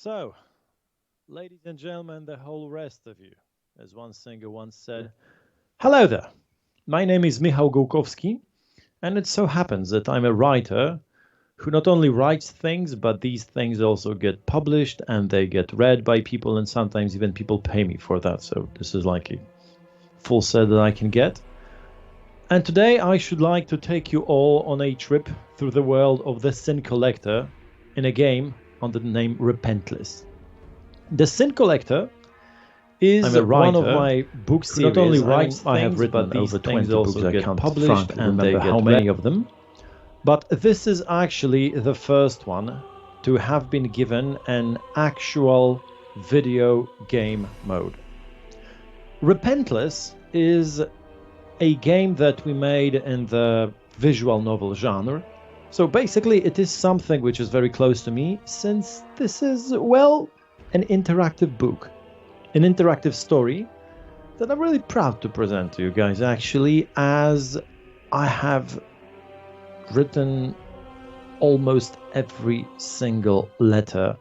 So, ladies and gentlemen, the whole rest of you, as one singer once said, hello there. My name is Michal Gołkowski, and it so happens that I'm a writer who not only writes things, but these things also get published and they get read by people, and sometimes even people pay me for that. So this is like a full set that I can get. And today I should like to take you all on a trip through the world of the Sin Collector in a game under the name Repentless. The Sin Collector is one of my book series. Not only writes things, I have written but these over 20 things also get published, and they get how many of them. But this is actually the first one to have been given an actual video game mode. Repentless is a game that we made in the visual novel genre. So basically it is something which is very close to me, since this is, well, an interactive book, an interactive story that I'm really proud to present to you guys, actually, as I have written almost every single letter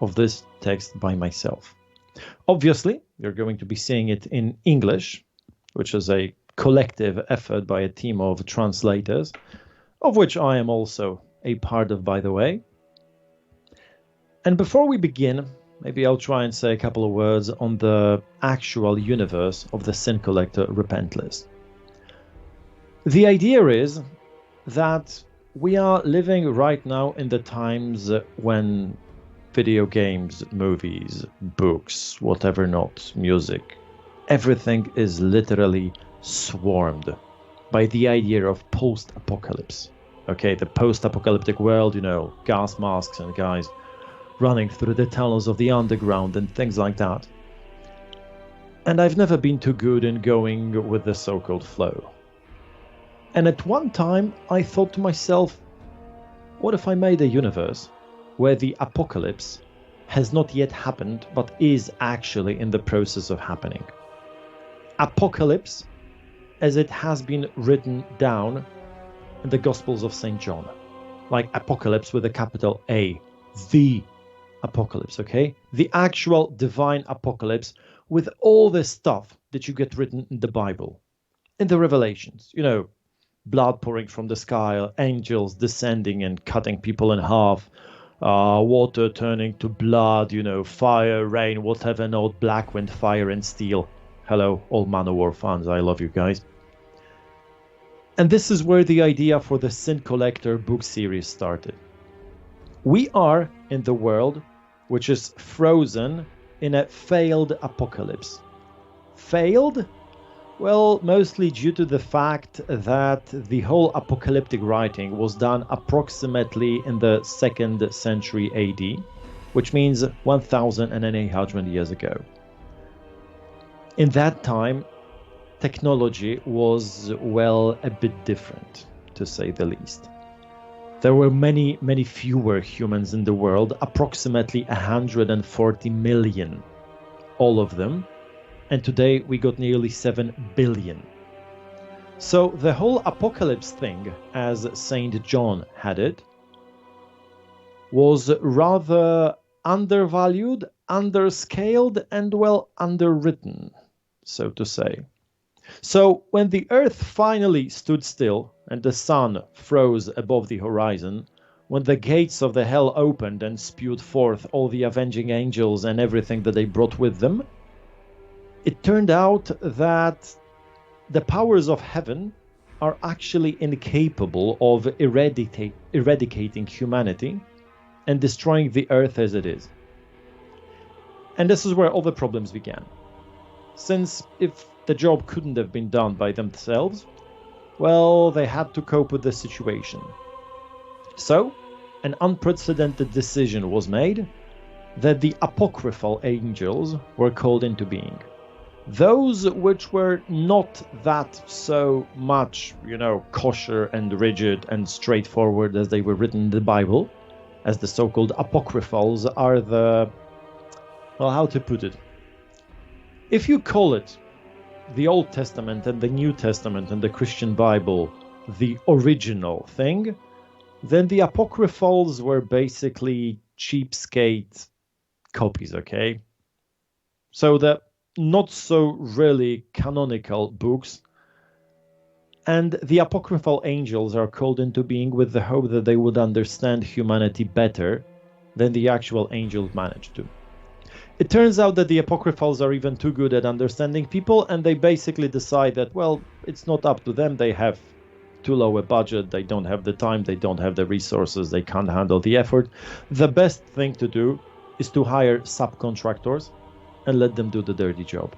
of this text by myself. Obviously, you're going to be seeing it in English, which is a collective effort by a team of translators, of which I am also a part of, by the way. And before we begin, maybe I'll try and say a couple of words on the actual universe of the Sin Collector Repentless. The idea is that we are living right now in the times when video games, movies, books, whatever not, music, everything is literally swarmed by the idea of post-apocalypse. Okay, the post-apocalyptic world, you know, gas masks and guys running through the tunnels of the underground and things like that. And I've never been too good in going with the so-called flow. And at one time, I thought to myself, what if I made a universe where the apocalypse has not yet happened, but is actually in the process of happening? Apocalypse, as it has been written down in the Gospels of St. John. Like apocalypse with a capital A. The apocalypse, okay? The actual divine apocalypse with all the stuff that you get written in the Bible. In the Revelations, you know, blood pouring from the sky, angels descending and cutting people in half, water turning to blood, you know, fire, rain, whatever not, black wind, fire and steel. Hello, all Manowar fans, I love you guys. And this is where the idea for the Sin Collector book series started. We are in the world which is frozen in a failed apocalypse. Failed? Well, mostly due to the fact that the whole apocalyptic writing was done approximately in the 2nd century AD, which means 1,800 years ago. In that time, technology was, well, a bit different, to say the least. There were many, many fewer humans in the world, approximately 140 million, all of them. And today we got nearly 7 billion. So the whole apocalypse thing, as St. John had it, was rather undervalued, underscaled, and, well, underwritten, so to say. So when the earth finally stood still and the sun froze above the horizon, when the gates of the hell opened and spewed forth all the avenging angels and everything that they brought with them, it turned out that the powers of heaven are actually incapable of eradicating humanity and destroying the earth as it is. And this is where all the problems began. Since if the job couldn't have been done by themselves, well, they had to cope with the situation. So, an unprecedented decision was made that the apocryphal angels were called into being. Those which were not that so much, you know, kosher and rigid and straightforward as they were written in the Bible, as the so-called apocryphals are the, well, how to put it? If you call it the Old Testament and the New Testament and the Christian Bible the original thing, then the apocryphals were basically cheapskate copies, okay? So the not so really canonical books and the apocryphal angels are called into being with the hope that they would understand humanity better than the actual angels managed to. It turns out that the apocryphals are even too good at understanding people, and they basically decide that, well, it's not up to them. They have too low a budget, they don't have the time, they don't have the resources, they can't handle the effort. The best thing to do is to hire subcontractors and let them do the dirty job.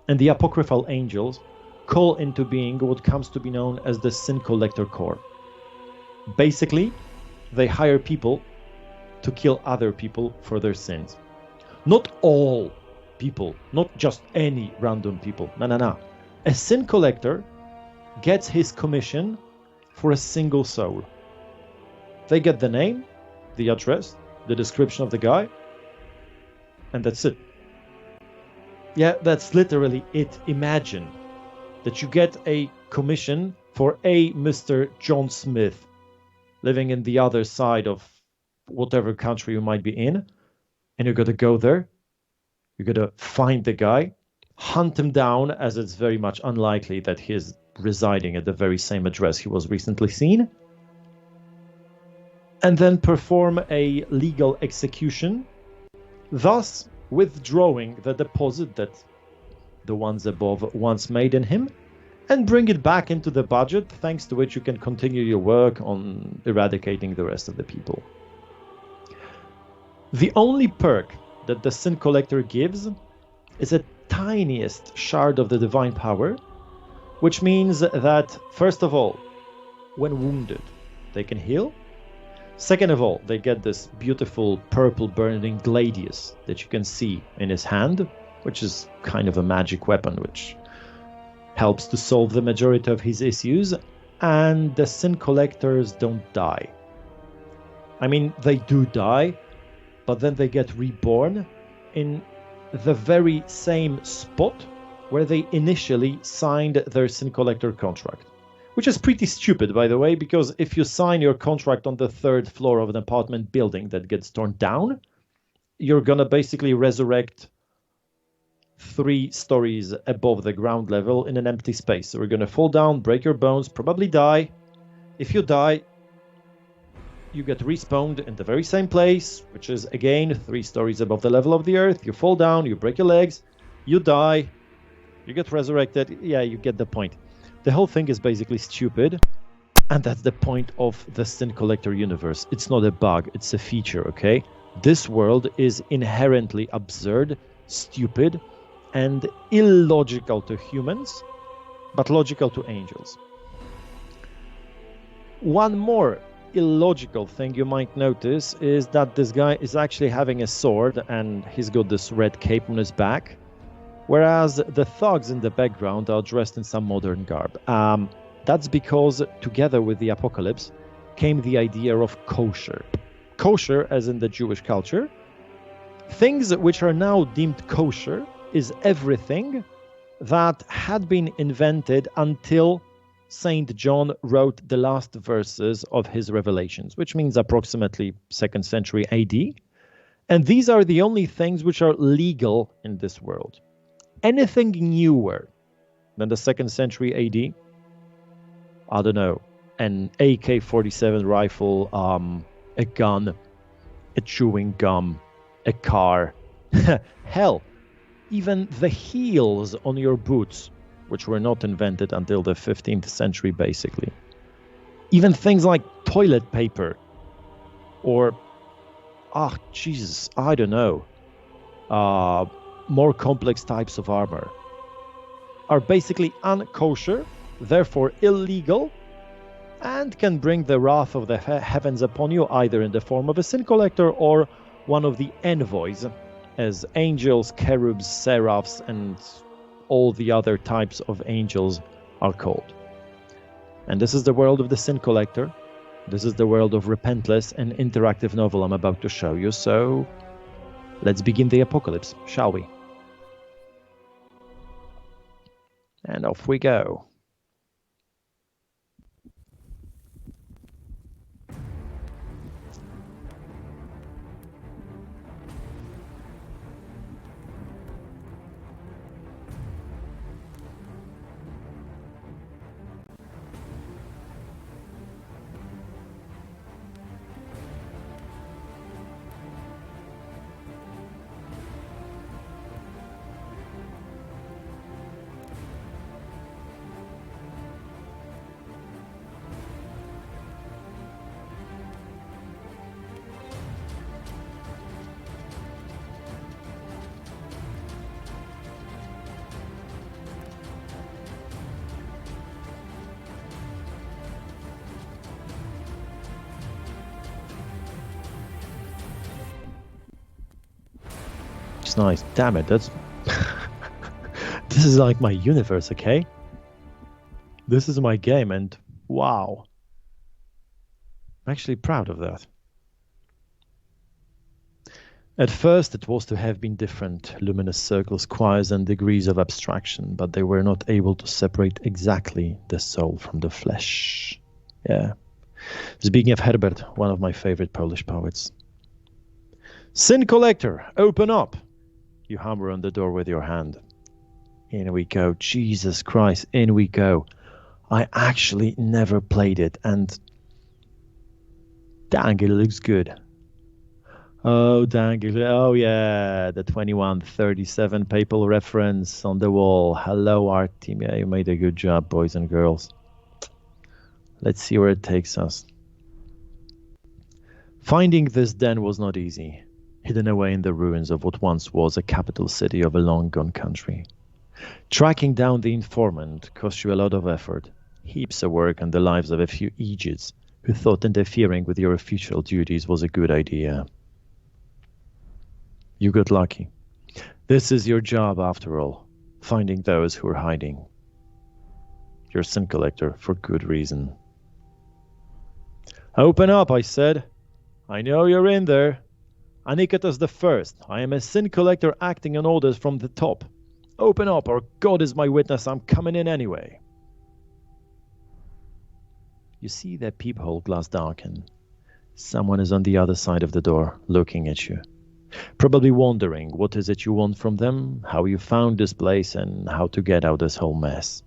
And the apocryphal angels call into being what comes to be known as the Sin Collector Corps. Basically, they hire people to kill other people for their sins. Not all people, not just any random people. No. A sin collector gets his commission for a single soul. They get the name, the address, the description of the guy, and that's it. Yeah, that's literally it. Imagine that you get a commission for a Mr. John Smith living in the other side of whatever country you might be in, and you're going to go there, you're going to find the guy, hunt him down, as it's very much unlikely that he's residing at the very same address he was recently seen, and then perform a legal execution, thus withdrawing the deposit that the ones above once made in him, and bring it back into the budget, thanks to which you can continue your work on eradicating the rest of the people. The only perk that the Sin Collector gives is a tiniest shard of the divine power, which means that, first of all, when wounded, they can heal. Second of all, they get this beautiful purple burning gladius that you can see in his hand, which is kind of a magic weapon, which helps to solve the majority of his issues, and the Sin Collectors don't die. I mean, they do die, but then they get reborn in the very same spot where they initially signed their Sin Collector contract. Which is pretty stupid, by the way, because if you sign your contract on the third floor of an apartment building that gets torn down, you're gonna basically resurrect 3 stories above the ground level in an empty space. So you're gonna fall down, break your bones, probably die. If you die, you get respawned in the very same place, which is again 3 stories above the level of the earth. You fall down, you break your legs, you die, you get resurrected. Yeah, you get the point. The whole thing is basically stupid, and that's the point of the Sin Collector universe. It's not a bug, it's a feature, okay? This world is inherently absurd, stupid, and illogical to humans, but logical to angels. One more illogical thing you might notice is that this guy is actually having a sword, and he's got this red cape on his back, whereas the thugs in the background are dressed in some modern garb. That's because, together with the apocalypse, came the idea of kosher. Kosher, as in the Jewish culture. Things which are now deemed kosher is everything that had been invented until Saint John wrote the last verses of his Revelations, which means approximately 2nd century AD. And these are the only things which are legal in this world. Anything newer than the 2nd century AD, I don't know, an AK-47 rifle, a gun, a chewing gum, a car, hell, even the heels on your boots, which were not invented until the 15th century, basically. Even things like toilet paper, or, Jesus, I don't know, more complex types of armor, are basically unkosher, therefore illegal, and can bring the wrath of the heavens upon you, either in the form of a Sin Collector or one of the envoys, as angels, cherubs, seraphs, and all the other types of angels are called. And this is the world of the Sin Collector. This is the world of Repentless, an interactive novel I'm about to show you. So let's begin the apocalypse, shall we? And off we go. It's nice. Damn it, that's... This is like my universe, okay? This is my game, and wow. I'm actually proud of that. At first, it was to have been different luminous circles, choirs, and degrees of abstraction, but they were not able to separate exactly the soul from the flesh. Yeah. Speaking of Herbert, one of my favorite Polish poets. Sin collector, open up! You hammer on the door with your hand. In we go. Jesus Christ, in we go. I actually never played it, and dang, it looks good. Oh, dang it. Oh, yeah, the 2137 papal reference on the wall. Hello, art team. Yeah, you made a good job, boys and girls. Let's see where it takes us. Finding this den was not easy, hidden away in the ruins of what once was a capital city of a long-gone country. Tracking down the informant cost you a lot of effort, heaps of work, and the lives of a few idiots who thought interfering with your official duties was a good idea. You got lucky. This is your job, after all, finding those who are hiding. You're a sin collector for good reason. Open up, I said. I know you're in there. Aniketas the First. I am a sin collector acting on orders from the top. Open up, or God is my witness, I'm coming in anyway. You see the peephole glass darken. Someone is on the other side of the door, looking at you. Probably wondering what is it you want from them, how you found this place, and how to get out this whole mess.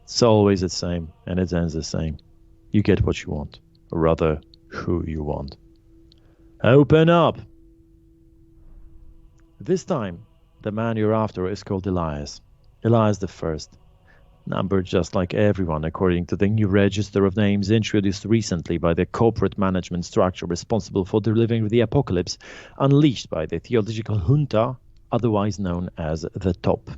It's always the same, and it ends the same. You get what you want, or rather, who you want. Open up! This time, the man you're after is called Elias. Elias the First. Numbered just like everyone according to the new register of names introduced recently by the corporate management structure responsible for delivering the apocalypse unleashed by the theological junta, otherwise known as the Top.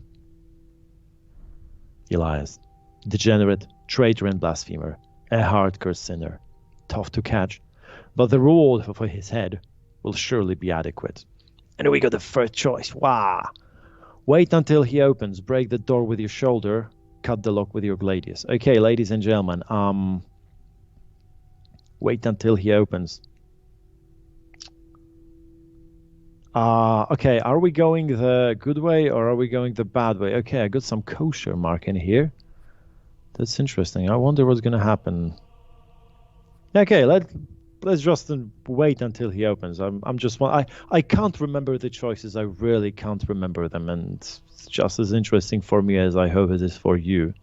Elias. Degenerate, traitor and blasphemer. A hardcore sinner. Tough to catch, but the reward for his head will surely be adequate. And we got the first choice. Wow! Wait until he opens. Break the door with your shoulder. Cut the lock with your gladius. Okay, ladies and gentlemen. Wait until he opens. Okay, are we going the good way or are we going the bad way? Okay, I got some kosher mark in here. That's interesting. I wonder what's gonna happen. Okay, let's just wait until he opens. I can't remember the choices. I really can't remember them, and it's just as interesting for me as I hope it is for you.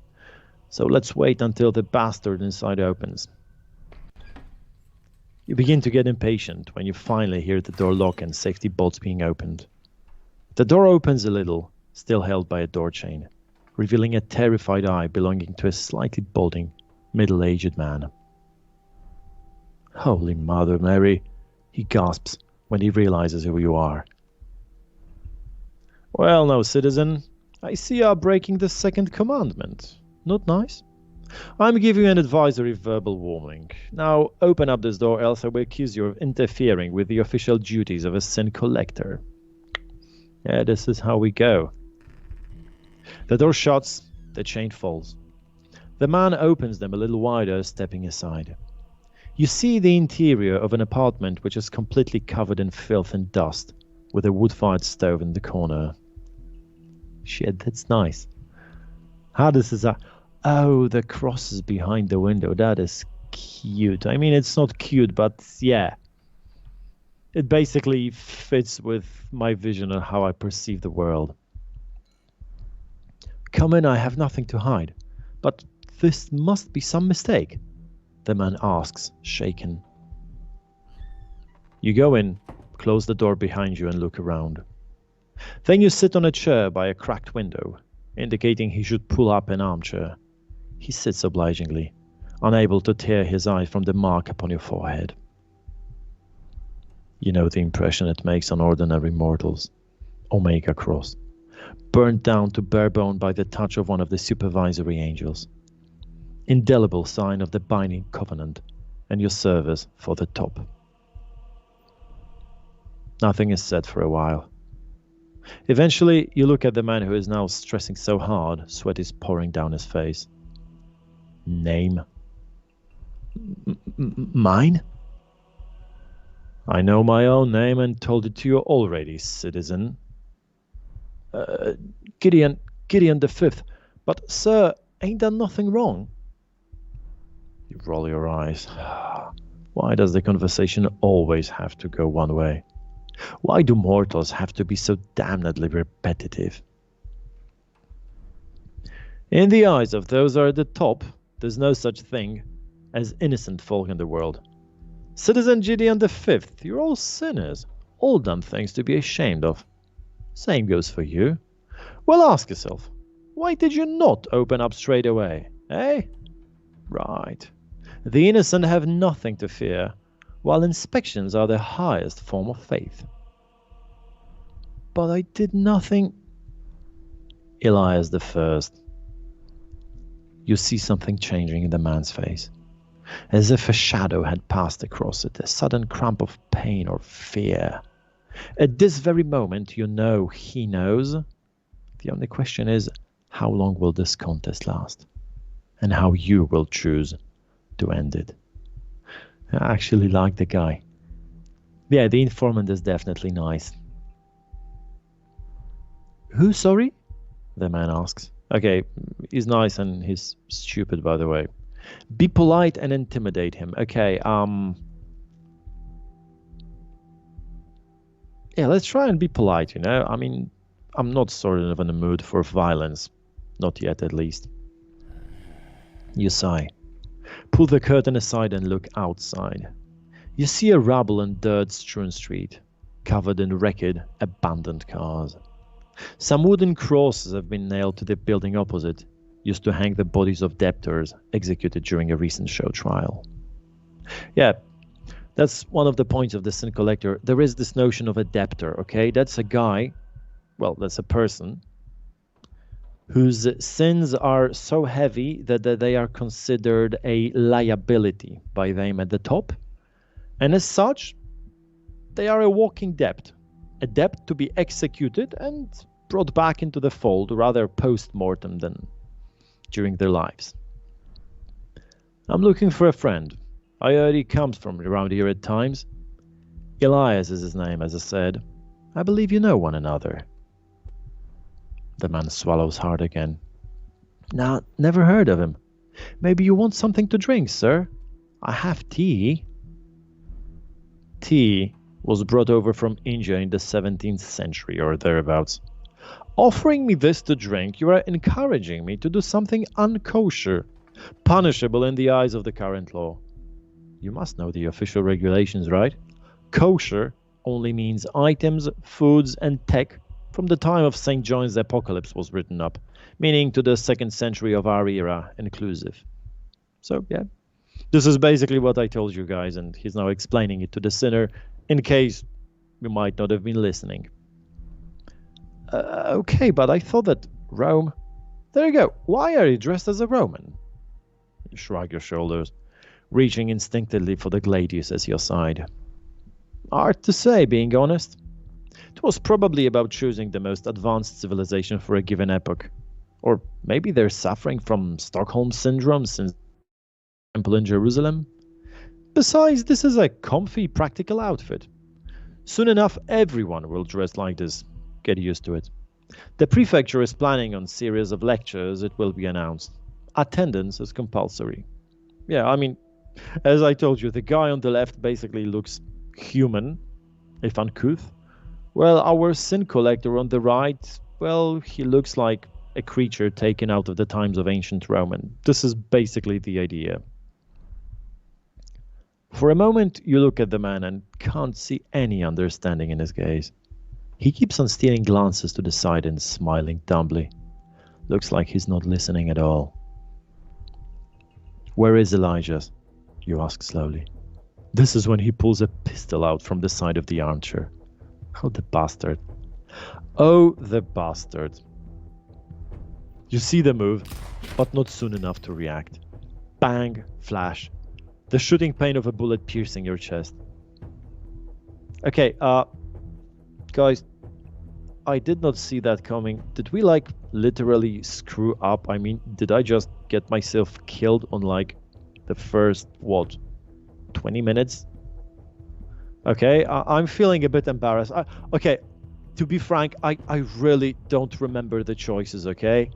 So let's wait until the bastard inside opens. You begin to get impatient when you finally hear the door lock and safety bolts being opened. The door opens a little, still held by a door chain, revealing a terrified eye belonging to a slightly balding, middle-aged man. Holy Mother Mary, he gasps when he realizes who you are. Well, now, citizen, I see you are breaking the second commandment. Not nice? I'm giving you an advisory verbal warning. Now, open up this door, else I will accuse you of interfering with the official duties of a sin collector. Yeah, this is how we go. The door shuts, the chain falls. The man opens them a little wider, stepping aside. You see the interior of an apartment which is completely covered in filth and dust, with a wood-fired stove in the corner. Shit, that's nice. How this is Oh, the crosses behind the window. That is cute. I mean, it's not cute, but yeah. It basically fits with my vision of how I perceive the world. Come in, I have nothing to hide. But this must be some mistake. The man asks, shaken. You go in, close the door behind you and look around. Then you sit on a chair by a cracked window, indicating he should pull up an armchair. He sits obligingly, unable to tear his eyes from the mark upon your forehead. You know the impression it makes on ordinary mortals. Omega Cross, burnt down to bare bone by the touch of one of the supervisory angels. Indelible sign of the binding covenant and your service for the Top. Nothing is said for a while. Eventually, you look at the man who is now stressing so hard, sweat is pouring down his face. Name? Mine? I know my own name and told it to you already, citizen. Gideon the Fifth. But, sir, ain't done nothing wrong. You roll your eyes. Why does the conversation always have to go one way? Why do mortals have to be so damnably repetitive? In the eyes of those who are at the top, there's no such thing as innocent folk in the world. Citizen Gideon the Fifth, you're all sinners, all done things to be ashamed of. Same goes for you. Well, ask yourself, why did you not open up straight away, eh? Right. The innocent have nothing to fear, while inspections are the highest form of faith. But I did nothing. Elias the First. You see something changing in the man's face, as if a shadow had passed across it, a sudden cramp of pain or fear. At this very moment, you know he knows. The only question is, how long will this contest last? And how you will choose to end it. I actually like the guy. Yeah, the informant is definitely nice. Who, sorry? The man asks. Okay, he's nice and he's stupid, by the way. Be polite and intimidate him. Okay, yeah, let's try and be polite, you know? I mean, I'm not sort of in the mood for violence. Not yet, at least. You sigh. Pull the curtain aside and look outside. You see a rubble and dirt-strewn street, covered in wrecked, abandoned cars. Some wooden crosses have been nailed to the building opposite, used to hang the bodies of debtors executed during a recent show trial. Yeah, that's one of the points of the Sin Collector. There is this notion of a debtor, okay? That's a guy, well, that's a person, whose sins are so heavy that they are considered a liability by them at the top. And as such, they are a walking debt. A debt to be executed and brought back into the fold rather post-mortem than during their lives. I'm looking for a friend. I heard he comes from around here at times. Elias is his name, as I said. I believe you know one another. The man swallows hard again. Nah, never heard of him. Maybe you want something to drink, sir? I have tea. Tea was brought over from India in the 17th century or thereabouts. Offering me this to drink, you are encouraging me to do something unkosher, punishable in the eyes of the current law. You must know the official regulations, right? Kosher only means items, foods, and tech from the time of St. John's Apocalypse was written up, meaning to the 2nd century of our era, inclusive. So, yeah, this is basically what I told you guys, and he's now explaining it to the sinner, in case you might not have been listening. Okay, but I thought that Rome... There you go. Why are you dressed as a Roman? You shrug your shoulders, reaching instinctively for the gladius at your side. Hard to say, being honest. It was probably about choosing the most advanced civilization for a given epoch. Or maybe they're suffering from Stockholm Syndrome since the temple in Jerusalem. Besides, this is a comfy, practical outfit. Soon enough, everyone will dress like this. Get used to it. The prefecture is planning on a series of lectures. It will be announced. Attendance is compulsory. Yeah, I mean, as I told you, the guy on the left basically looks human, if uncouth. Well, our Sin Collector on the right, well, he looks like a creature taken out of the times of ancient Rome. And this is basically the idea. For a moment, you look at the man and can't see any understanding in his gaze. He keeps on stealing glances to the side and smiling dumbly. Looks like he's not listening at all. Where is Elijah? You ask slowly. This is when he pulls a pistol out from the side of the armchair. Oh, the bastard. Oh, the bastard. You see the move, but not soon enough to react. Bang, flash. The shooting pain of a bullet piercing your chest. Okay, Guys, I did not see that coming. Did we like literally screw up? I mean, did I just get myself killed on like the first, what, 20 minutes? Okay, I'm feeling a bit embarrassed. Okay, to be frank, I really don't remember the choices, okay?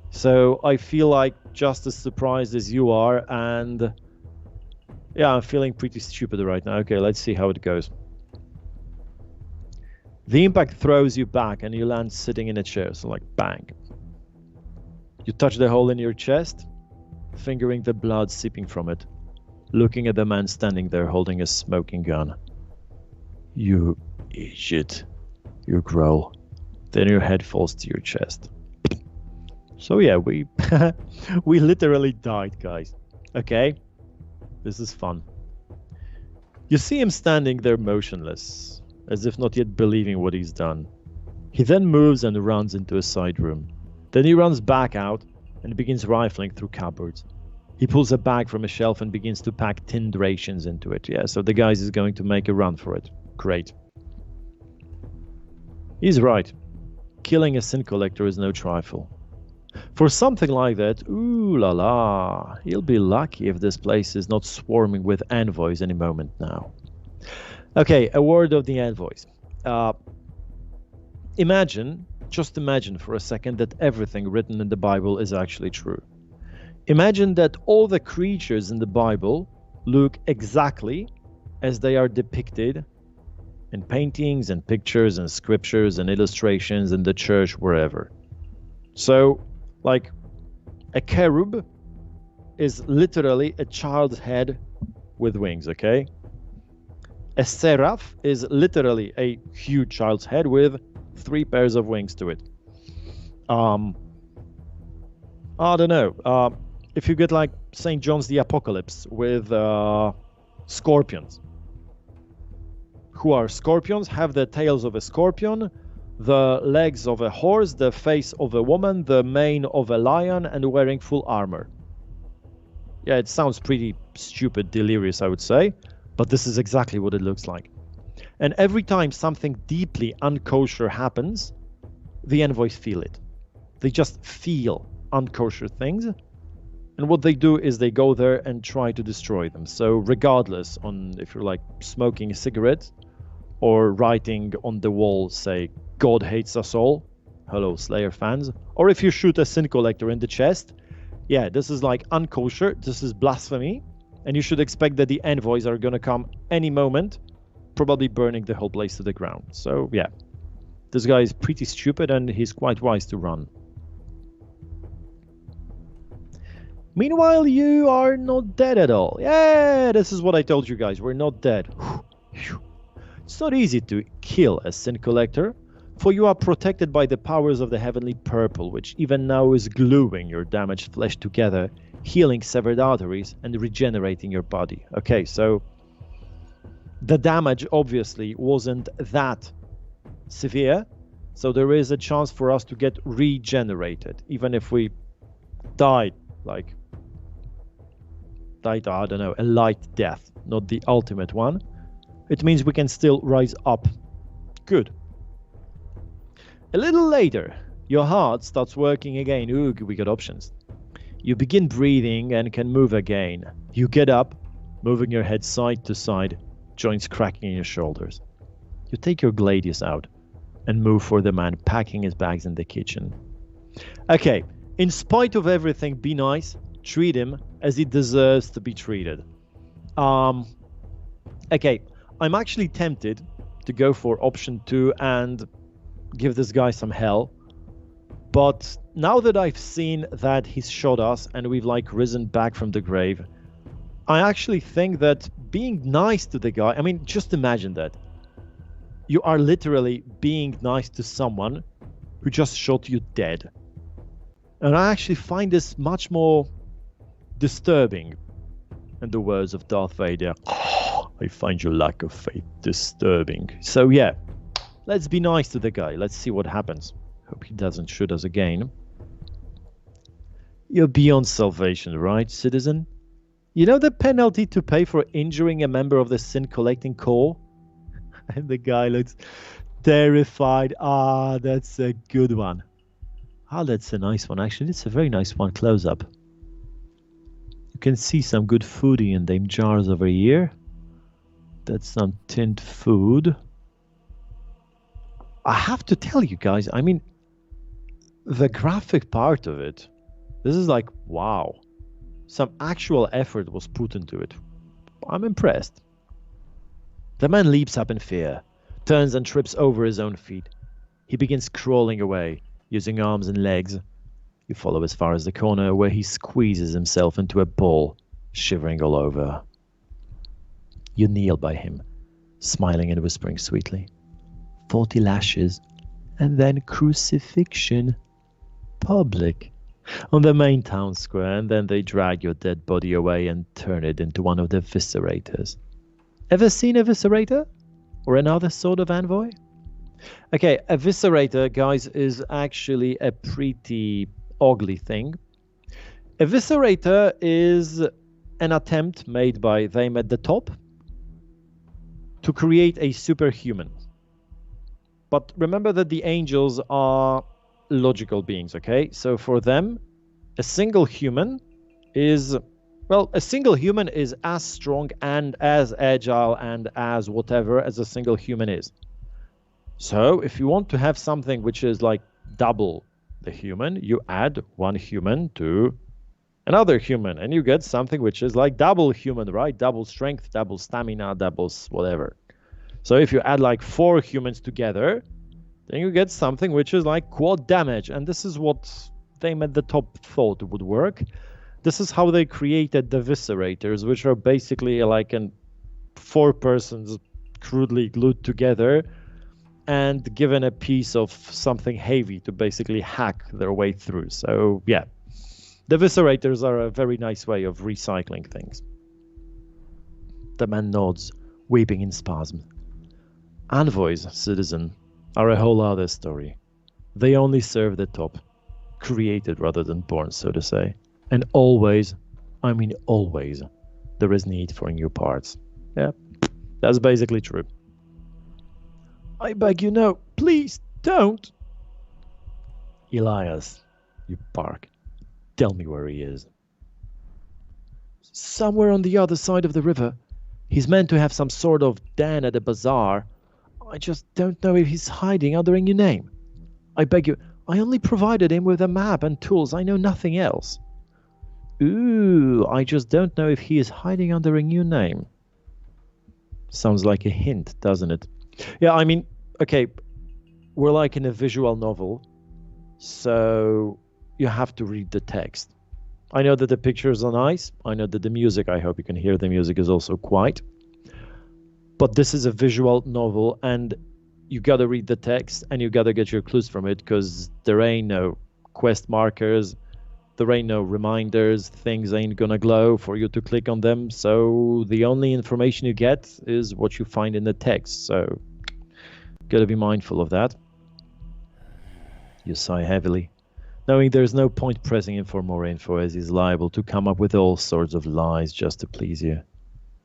So I feel like just as surprised as you are, and yeah, I'm feeling pretty stupid right now. Okay, let's see how it goes. The impact throws you back and you land sitting in a chair, so like bang. You touch the hole in your chest, fingering the blood seeping from it, looking at the man standing there holding a smoking gun. You idiot, you growl. Then your head falls to your chest. So yeah, we we literally died, guys. Okay? This is fun. You see him standing there motionless, as if not yet believing what he's done. He then moves and runs into a side room. Then he runs back out and begins rifling through cupboards. He pulls a bag from a shelf and begins to pack tinned rations into it. Yeah, so the guy is going to make a run for it. Great. He's right. Killing a sin collector is no trifle. For something like that, ooh la la, he'll be lucky if this place is not swarming with envoys any moment now. Okay, a word of the envoys. Just imagine for a second that everything written in the Bible is actually true. Imagine that all the creatures in the Bible look exactly as they are depicted in paintings and pictures and scriptures and illustrations in the church, wherever. So, like, a cherub is literally a child's head with wings, okay? A seraph is literally a huge child's head with 3 pairs of wings to it. I don't know. If you get like St. John's the Apocalypse with scorpions. Who are scorpions? Have the tails of a scorpion, the legs of a horse, the face of a woman, the mane of a lion, and wearing full armor. Yeah, it sounds pretty stupid, delirious, I would say, but this is exactly what it looks like. And every time something deeply unkosher happens, the envoys feel it. They just feel unkosher things, and what they do is they go there and try to destroy them. So regardless on if you're like smoking a cigarette or writing on the wall, say, God hates us all, hello Slayer fans, or if you shoot a sin collector in the chest, yeah, this is like unkosher, this is blasphemy, and you should expect that the envoys are gonna come any moment, probably burning the whole place to the ground. So yeah, this guy is pretty stupid and he's quite wise to run. Meanwhile, you are not dead at all. Yeah, this is what I told you guys, we're not dead. It's not easy to kill a sin collector, for you are protected by the powers of the heavenly purple, which even now is gluing your damaged flesh together, healing severed arteries, and regenerating your body. Okay, so the damage obviously wasn't that severe, so there is a chance for us to get regenerated, even if we died, I don't know, a light death, not the ultimate one. It means we can still rise up. Good. A little later, your heart starts working again. Ooh, we got options. You begin breathing and can move again. You get up, moving your head side to side, joints cracking in your shoulders. You take your gladius out and move for the man packing his bags in the kitchen. Okay, in spite of everything, be nice. Treat him as he deserves to be treated. Okay, I'm actually tempted to go for option 2 and give this guy some hell. But now that I've seen that he's shot us and we've like risen back from the grave, I actually think that being nice to the guy, I mean, just imagine that. You are literally being nice to someone who just shot you dead. And I actually find this much more disturbing. In the words of Darth Vader, I find your lack of faith disturbing. So yeah, let's be nice to the guy. Let's see what happens. Hope he doesn't shoot us again. You're beyond salvation, right, citizen? You know the penalty to pay for injuring a member of the sin-collecting corps? And the guy looks Terrified. Ah, that's a good one. Ah, that's a nice one. Actually, it's a very nice one. Close up. You can see some good foodie in them jars over here. That's some tinned food. I have to tell you guys, I mean, the graphic part of it, this is like, wow. Some actual effort was put into it. I'm impressed. The man leaps up in fear, turns and trips over his own feet. He begins crawling away, using arms and legs. You follow as far as the corner where he squeezes himself into a ball, shivering all over. You kneel by him, smiling and whispering sweetly. 40 lashes, and then crucifixion. Public. On the main town square, and then they drag your dead body away and turn it into one of the eviscerators. Ever seen a eviscerator? Or another sort of envoy? Okay, eviscerator, guys, is actually a pretty ugly thing. Eviscerator is an attempt made by them at the top to create a superhuman. But remember that the angels are logical beings, okay? So for them, a single human is, well, a single human is as strong and as agile and as whatever as a single human is. So if you want to have something which is like double the human, you add one human to another human, and you get something which is like double human, right? Double strength, double stamina, double whatever. So if you add like 4 humans together, then you get something which is like quad damage. And this is what they at the top thought would work. This is how they created the eviscerators, which are basically like 4 persons crudely glued together and given a piece of something heavy to basically hack their way through. So yeah, the eviscerators are a very nice way of recycling things. The man nods, weeping in spasm. Envoys, citizen, are a whole other story. They only serve the top, created rather than born, so to say. And always, I mean always, there is need for new parts. Yeah, that's basically true. I beg you, no, please don't. Elias, you bark. Tell me where he is. Somewhere on the other side of the river. He's meant to have some sort of den at a bazaar. I just don't know if he's hiding under a new name. I beg you, I only provided him with a map and tools. I know nothing else. Ooh, I just don't know if he is hiding under a new name. Sounds like a hint, doesn't it? Yeah, I mean, okay, we're like in a visual novel, so you have to read the text. I know that the pictures are nice. I know that the music, I hope you can hear the music, is also quite. But this is a visual novel, and you gotta read the text, and you gotta get your clues from it, because there ain't no quest markers, there ain't no reminders, things ain't gonna glow for you to click on them, so the only information you get is what you find in the text, so gotta be mindful of that. You sigh heavily, knowing there's no point pressing him for more info, as he's liable to come up with all sorts of lies just to please you.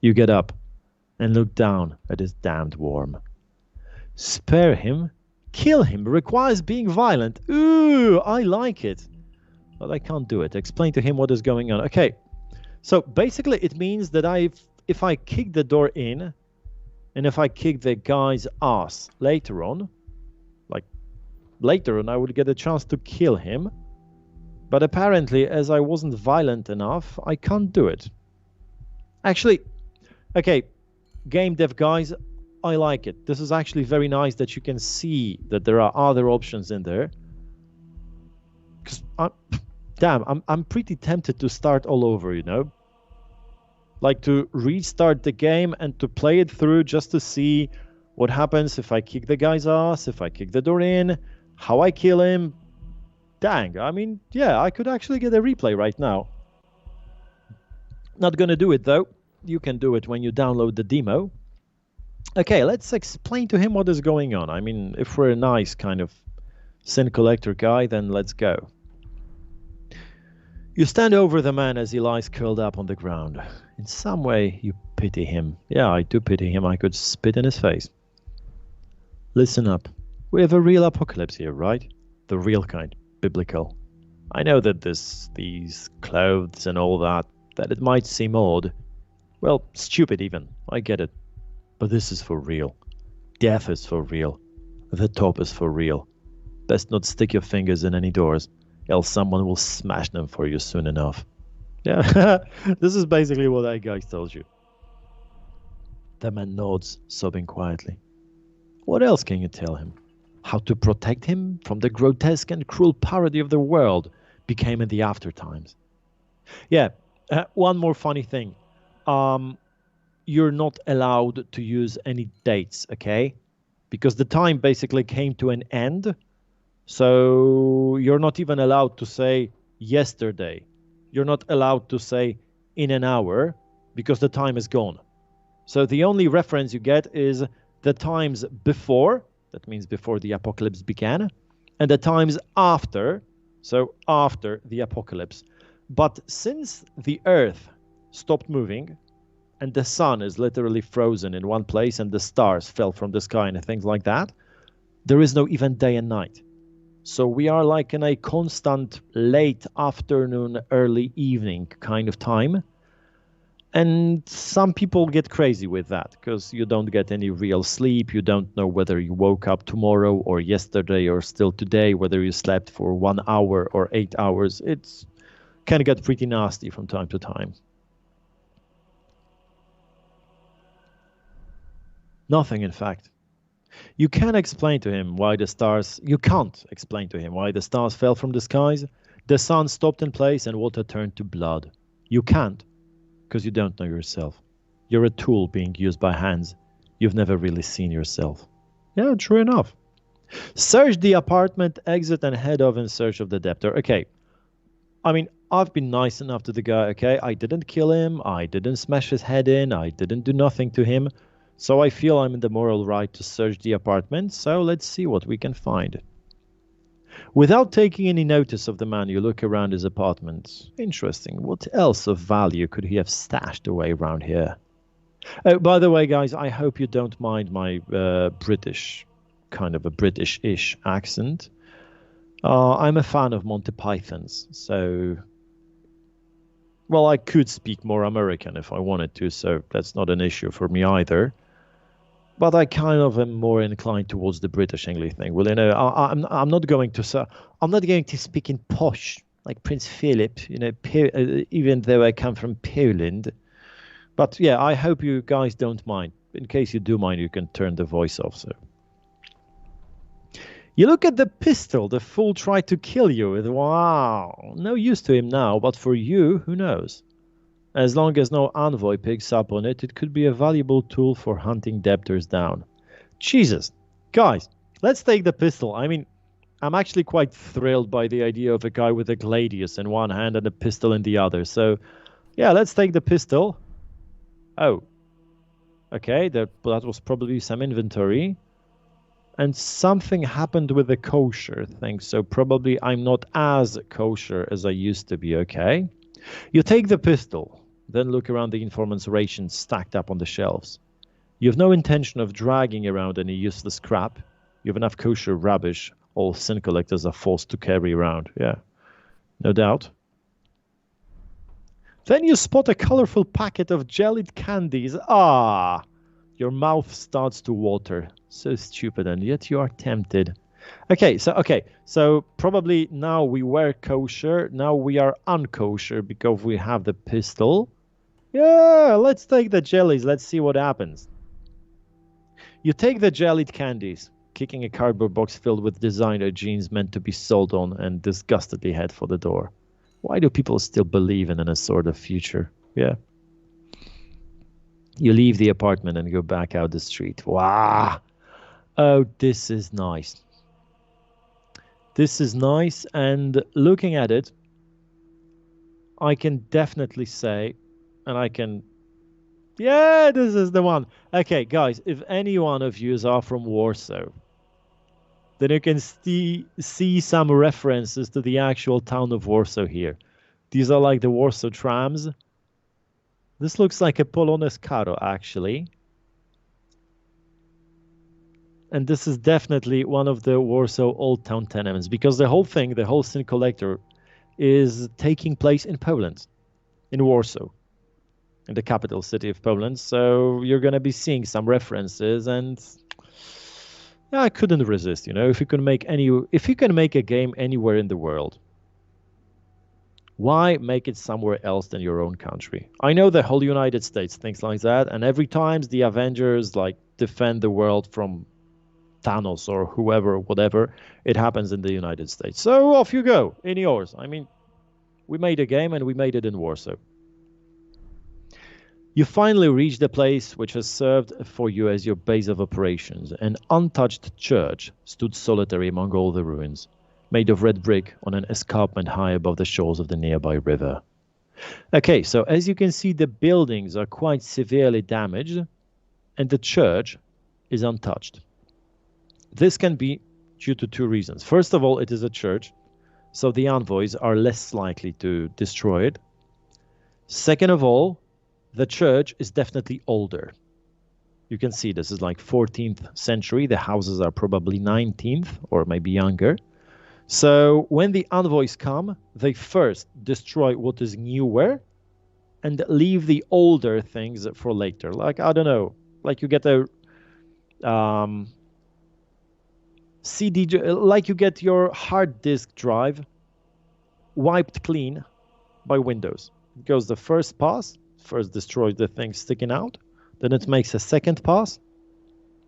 You get up and look down at his damned worm. Spare him? Kill him requires being violent. Ooh, I like it. But I can't do it. Explain to him what is going on. Okay, so basically it means that if I kick the door in, and if I kick the guy's ass later on, I would get a chance to kill him. But apparently, as I wasn't violent enough, I can't do it. Actually, okay, game dev guys, I like it. This is actually very nice that you can see that there are other options in there. Because I'm pretty tempted to start all over, you know? Like to restart the game and to play it through just to see what happens if I kick the guy's ass, if I kick the door in, how I kill him. Dang, I mean, yeah, I could actually get a replay right now. Not gonna do it though. You can do it when you download the demo. Okay, let's explain to him what is going on. I mean, if we're a nice kind of sin collector guy, then let's go. You stand over the man as he lies curled up on the ground. In some way, you pity him. Yeah, I do pity him. I could spit in his face. Listen up. We have a real apocalypse here, right? The real kind, biblical. I know that these clothes and all that it might seem odd. Well, stupid even. I get it. But this is for real. Death is for real. The top is for real. Best not stick your fingers in any doors, else someone will smash them for you soon enough. Yeah, this is basically what that guy tells you. The man nods, sobbing quietly. What else can you tell him? How to protect him from the grotesque and cruel parody of the world became in the aftertimes. Yeah, one more funny thing. Um, you're not allowed to use any dates, okay? Because the time basically came to an end. So you're not even allowed to say yesterday. You're not allowed to say in an hour because the time is gone. So the only reference you get is the times before, that means before the apocalypse began, and the times after, so after the apocalypse. But since the earth stopped moving and the sun is literally frozen in one place and the stars fell from the sky and things like that, there is no even day and night. So we are like in a constant late afternoon, early evening kind of time. And some people get crazy with that because you don't get any real sleep. You don't know whether you woke up tomorrow or yesterday or still today, whether you slept for 1 hour or 8 hours. It's kind of get pretty nasty from time to time. Nothing, in fact. You can't explain to him why the stars. You can't explain to him why the stars fell from the skies, the sun stopped in place, and water turned to blood. You can't, because you don't know yourself. You're a tool being used by hands you've never really seen yourself. Yeah, true enough. Search the apartment, exit, and head off in search of the debtor. Okay. I mean, I've been nice enough to the guy, okay? I didn't kill him. I didn't smash his head in. I didn't do nothing to him. So I feel I'm in the moral right to search the apartment, so let's see what we can find. Without taking any notice of the man, you look around his apartment. Interesting. What else of value could he have stashed away around here? Oh, by the way, guys, I hope you don't mind my British, kind of a British-ish accent. I'm a fan of Monty Python's, so... Well, I could speak more American if I wanted to, so that's not an issue for me either. But I kind of am more inclined towards the British English thing. Well, I'm not going to speak in posh like Prince Philip, even though I come from Poland. But yeah, I hope you guys don't mind. In case you do mind, you can turn the voice off. So you look at the pistol the fool tried to kill you with. Wow, no use to him now, but for you, who knows? As long as no envoy picks up on it, it could be a valuable tool for hunting debtors down. Jesus. Guys, let's take the pistol. I mean, I'm actually quite thrilled by the idea of a guy with a gladius in one hand and a pistol in the other. So, yeah, let's take the pistol. Oh. Okay, that was probably some inventory. And something happened with the kosher thing, so probably I'm not as kosher as I used to be, okay? You take the pistol, then look around the informant's rations stacked up on the shelves. You have no intention of dragging around any useless crap. You have enough kosher rubbish all sin collectors are forced to carry around. Yeah, no doubt. Then you spot a colorful packet of jellied candies. Ah! Your mouth starts to water. So stupid, and yet you are tempted. Okay, so probably now we were kosher, now we are unkosher because we have the pistol. Yeah, let's take the jellies, let's see what happens. You take the jellied candies, kicking a cardboard box filled with designer jeans meant to be sold on, and disgustedly head for the door. Why do people still believe in a sort of future? Yeah. You leave the apartment and go back out the street. Wow. Oh, this is nice. This is nice, and looking at it, I can definitely say, and I can... Yeah, this is the one. Okay, guys, if any one of you are from Warsaw, then you can see some references to the actual town of Warsaw here. These are like the Warsaw trams. This looks like a Polonez Caro, actually. And this is definitely one of the Warsaw Old Town tenements, because the whole thing, the whole Sin Collector, is taking place in Poland, in Warsaw, in the capital city of Poland. So you're going to be seeing some references, and yeah, I couldn't resist. If you can make a game anywhere in the world, why make it somewhere else than your own country? I know the whole United States thinks like that, and every time the Avengers defend the world from Thanos or whoever, whatever, it happens in the United States. So off you go, in yours. I mean, we made a game and we made it in Warsaw. You finally reach the place which has served for you as your base of operations. An untouched church stood solitary among all the ruins, made of red brick on an escarpment high above the shores of the nearby river. Okay, so as you can see, the buildings are quite severely damaged, and the church is untouched. This can be due to two reasons. First of all, it is a church, so the envoys are less likely to destroy it. Second of all, the church is definitely older. You can see this is like 14th century. The houses are probably 19th or maybe younger. So when the envoys come, they first destroy what is newer and leave the older things for later. Like, I don't know, like you get a CD, like you get your hard disk drive wiped clean by Windows. It goes the first pass, first destroys the thing sticking out, then it makes a second pass,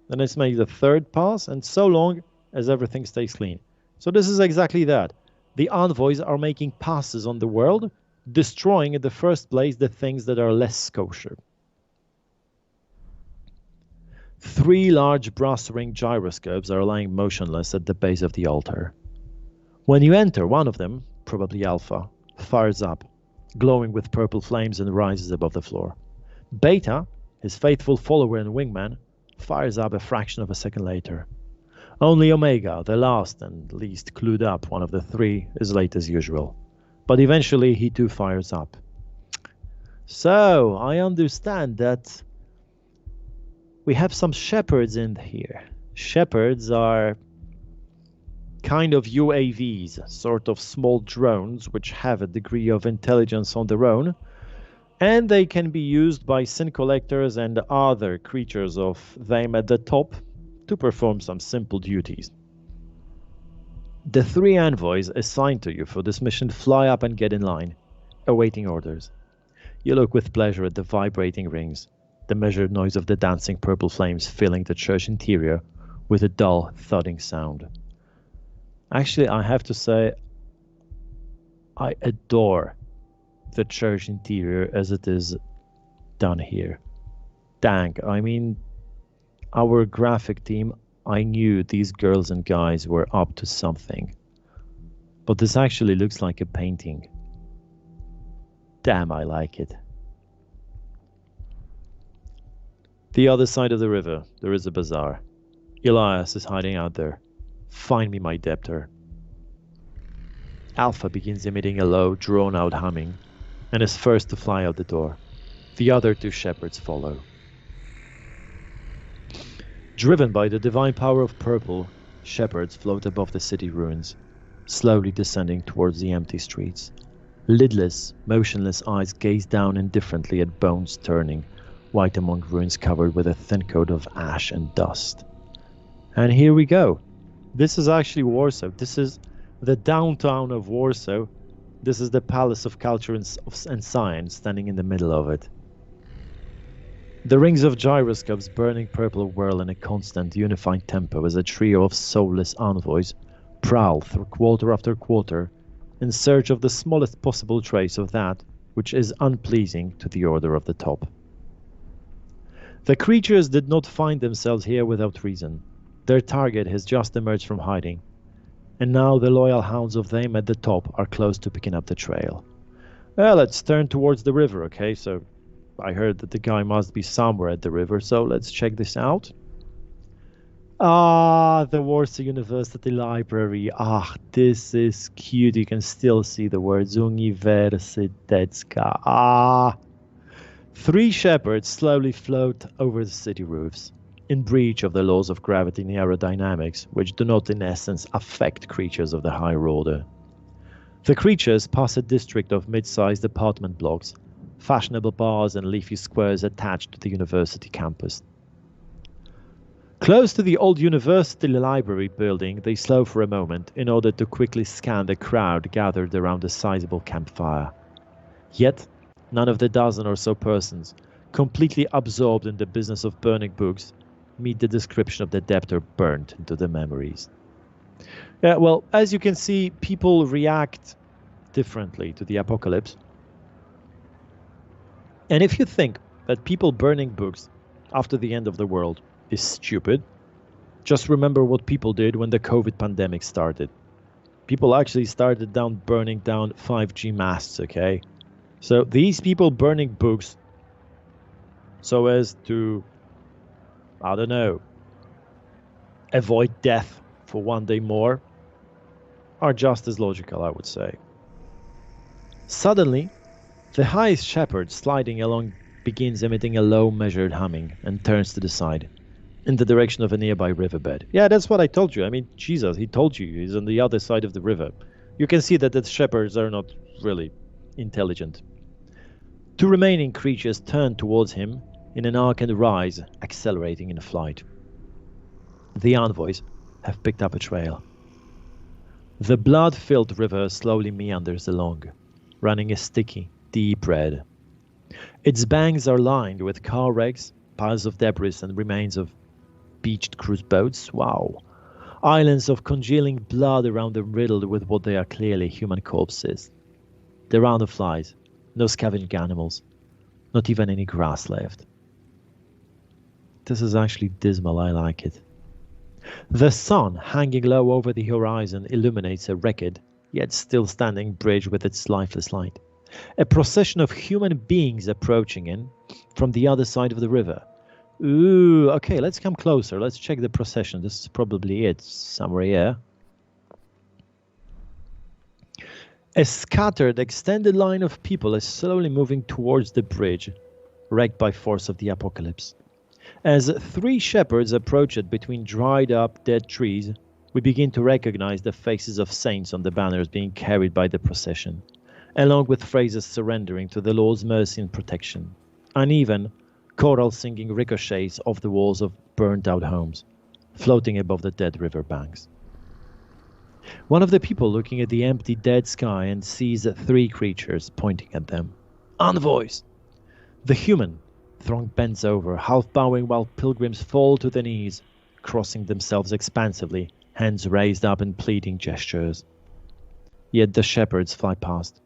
then it makes a third pass, and so long as everything stays clean. So this is exactly that. The envoys are making passes on the world, destroying in the first place the things that are less kosher. 3 large brass ring gyroscopes are lying motionless at the base of the altar. When you enter, one of them, probably Alpha, fires up, glowing with purple flames, and rises above the floor. Beta, his faithful follower and wingman, fires up a fraction of a second later. Only Omega, the last and least clued up one of the 3, is late as usual. But eventually he too fires up. So, I understand that we have some shepherds in here. Shepherds are kind of UAVs, sort of small drones which have a degree of intelligence on their own, and they can be used by sin collectors and other creatures of them at the top to perform some simple duties. The 3 envoys assigned to you for this mission fly up and get in line, awaiting orders. You look with pleasure at the vibrating rings, the measured noise of the dancing purple flames filling the church interior with a dull, thudding sound. Actually, I have to say, I adore the church interior as it is done here. Dang, I mean, our graphic team, I knew these girls and guys were up to something. But this actually looks like a painting. Damn, I like it. The other side of the river, there is a bazaar. Elias is hiding out there. Find me my debtor. Alpha begins emitting a low, drawn-out humming, and is first to fly out the door. The other 2 shepherds follow. Driven by the divine power of purple, shepherds float above the city ruins, slowly descending towards the empty streets. Lidless, motionless eyes gaze down indifferently at bones turning, white among ruins covered with a thin coat of ash and dust. And here we go. This is actually Warsaw. This is the downtown of Warsaw. This is the Palace of Culture and Science standing in the middle of it. The rings of gyroscopes burning purple whirl in a constant, unified tempo as a trio of soulless envoys prowl through quarter after quarter in search of the smallest possible trace of that which is unpleasing to the order of the top. The creatures did not find themselves here without reason. Their target has just emerged from hiding, and now the loyal hounds of them at the top are close to picking up the trail. Well, let's turn towards the river, okay? So I heard that the guy must be somewhere at the river, so let's check this out. Ah, the Warsaw University Library. Ah, this is cute. You can still see the words Uniwersytecka. Ah. 3 shepherds slowly float over the city roofs. in breach of the laws of gravity and aerodynamics, which do not in essence affect creatures of the higher order. The creatures pass a district of mid-sized apartment blocks, fashionable bars and leafy squares attached to the university campus. Close to the old university library building, they slow for a moment in order to quickly scan the crowd gathered around a sizable campfire. Yet, none of the dozen or so persons, completely absorbed in the business of burning books, meet the description of the debtor burnt into their memories. Yeah, well, as you can see, people react differently to the apocalypse. And if you think that people burning books after the end of the world is stupid, just remember what people did when the COVID pandemic started. People actually started burning down 5G masts, okay? So these people burning books so as to, I don't know, avoid death for one day more are just as logical, I would say. Suddenly, the highest shepherd sliding along begins emitting a low measured humming and turns to the side, in the direction of a nearby riverbed. Yeah, that's what I told you. I mean, Jesus, he told you he's on the other side of the river. You can see that the shepherds are not really intelligent. Two remaining creatures turn towards him in an arc and rise, accelerating in flight. The envoys have picked up a trail. The blood-filled river slowly meanders along, running a sticky, deep red. Its banks are lined with car wrecks, piles of debris and remains of beached cruise boats. Wow. Islands of congealing blood around them riddled with what they are clearly human corpses. There are no flies, no scavenged animals, not even any grass left. This is actually dismal, I like it. The sun, hanging low over the horizon, illuminates a wrecked, yet still standing bridge with its lifeless light. A procession of human beings approaching in from the other side of the river. Ooh, okay, let's come closer. Let's check the procession. This is probably it, somewhere here. A scattered, extended line of people is slowly moving towards the bridge, wrecked by force of the apocalypse. As three shepherds approach it between dried-up, dead trees, we begin to recognize the faces of saints on the banners being carried by the procession, along with phrases surrendering to the Lord's mercy and protection. Uneven, choral singing ricochets off the walls of burnt-out homes, floating above the dead river banks. One of the people looking at the empty, dead sky and sees three creatures pointing at them. Envoys! The human throng bends over, half bowing while pilgrims fall to their knees, crossing themselves expansively, hands raised up in pleading gestures. Yet the shepherds fly past,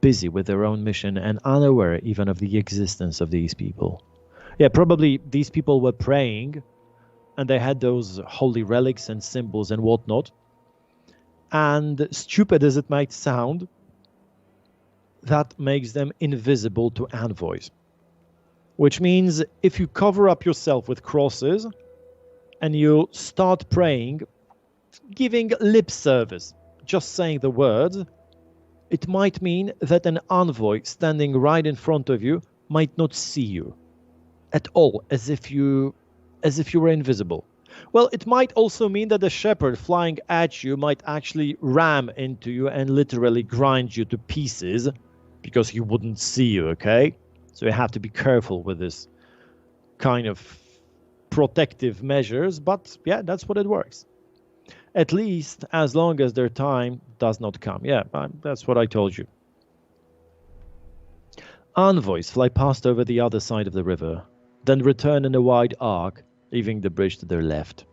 busy with their own mission and unaware even of the existence of these people. Yeah, probably these people were praying, and they had those holy relics and symbols and whatnot. And stupid as it might sound, that makes them invisible to envoys. Which means if you cover up yourself with crosses and you start praying, giving lip service, just saying the words, it might mean that an envoy standing right in front of you might not see you at all, as if you were invisible. Well, it might also mean that the shepherd flying at you might actually ram into you and literally grind you to pieces because he wouldn't see you, okay? So you have to be careful with this kind of protective measures, but yeah, that's what it works. At least as long as their time does not come. Yeah, that's what I told you. Envoys fly past over the other side of the river, then return in a wide arc, leaving the bridge to their left.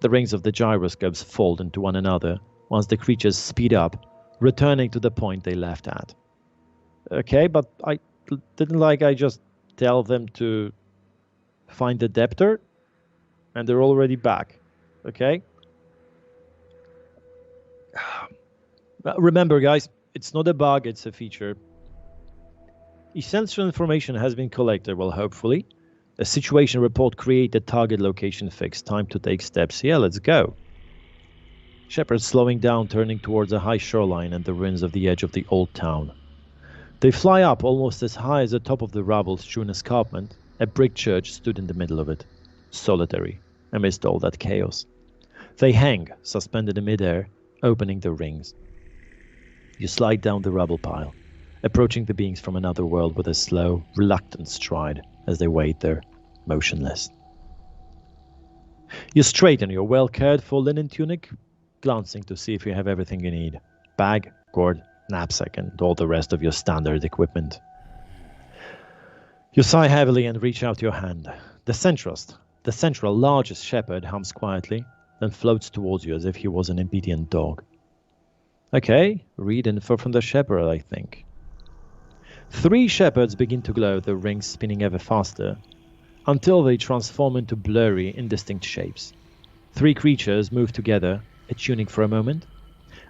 The rings of the gyroscopes fold into one another once the creatures speed up, returning to the point they left at. Okay, but I just tell them to find the debtor, and they're already back. Okay? Remember, guys, it's not a bug, it's a feature. Essential information has been collected, well, hopefully. A situation report created, target location fixed, time to take steps. Yeah, let's go. Shepard slowing down, turning towards a high shoreline and the ruins of the edge of the old town. They fly up almost as high as the top of the rubble-strewn escarpment. A brick church stood in the middle of it, solitary amidst all that chaos. They hang, suspended in midair, opening the rings. You slide down the rubble pile, approaching the beings from another world with a slow, reluctant stride as they wait there, motionless. You straighten your well-cared-for linen tunic, glancing to see if you have everything you need. Bag, gourd, knapsack, and all the rest of your standard equipment. You sigh heavily and reach out your hand. The central largest shepherd hums quietly, then floats towards you as if he was an obedient dog. Okay, read info from the shepherd, I think. 3 shepherds begin to glow, the rings spinning ever faster, until they transform into blurry, indistinct shapes. 3 creatures move together, attuning for a moment,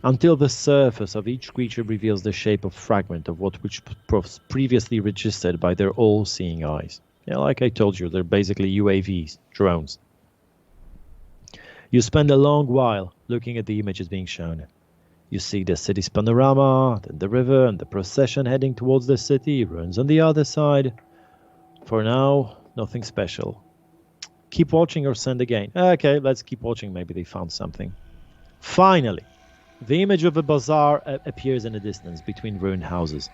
until the surface of each creature reveals the shape of fragment of which was previously registered by their all-seeing eyes. Yeah, like I told you, they're basically UAVs, drones. You spend a long while looking at the images being shown. You see the city's panorama, then the river, and the procession heading towards the city, ruins on the other side. For now, nothing special. Keep watching or send again. Okay, let's keep watching, maybe they found something. Finally, the image of a bazaar appears in the distance between ruined houses.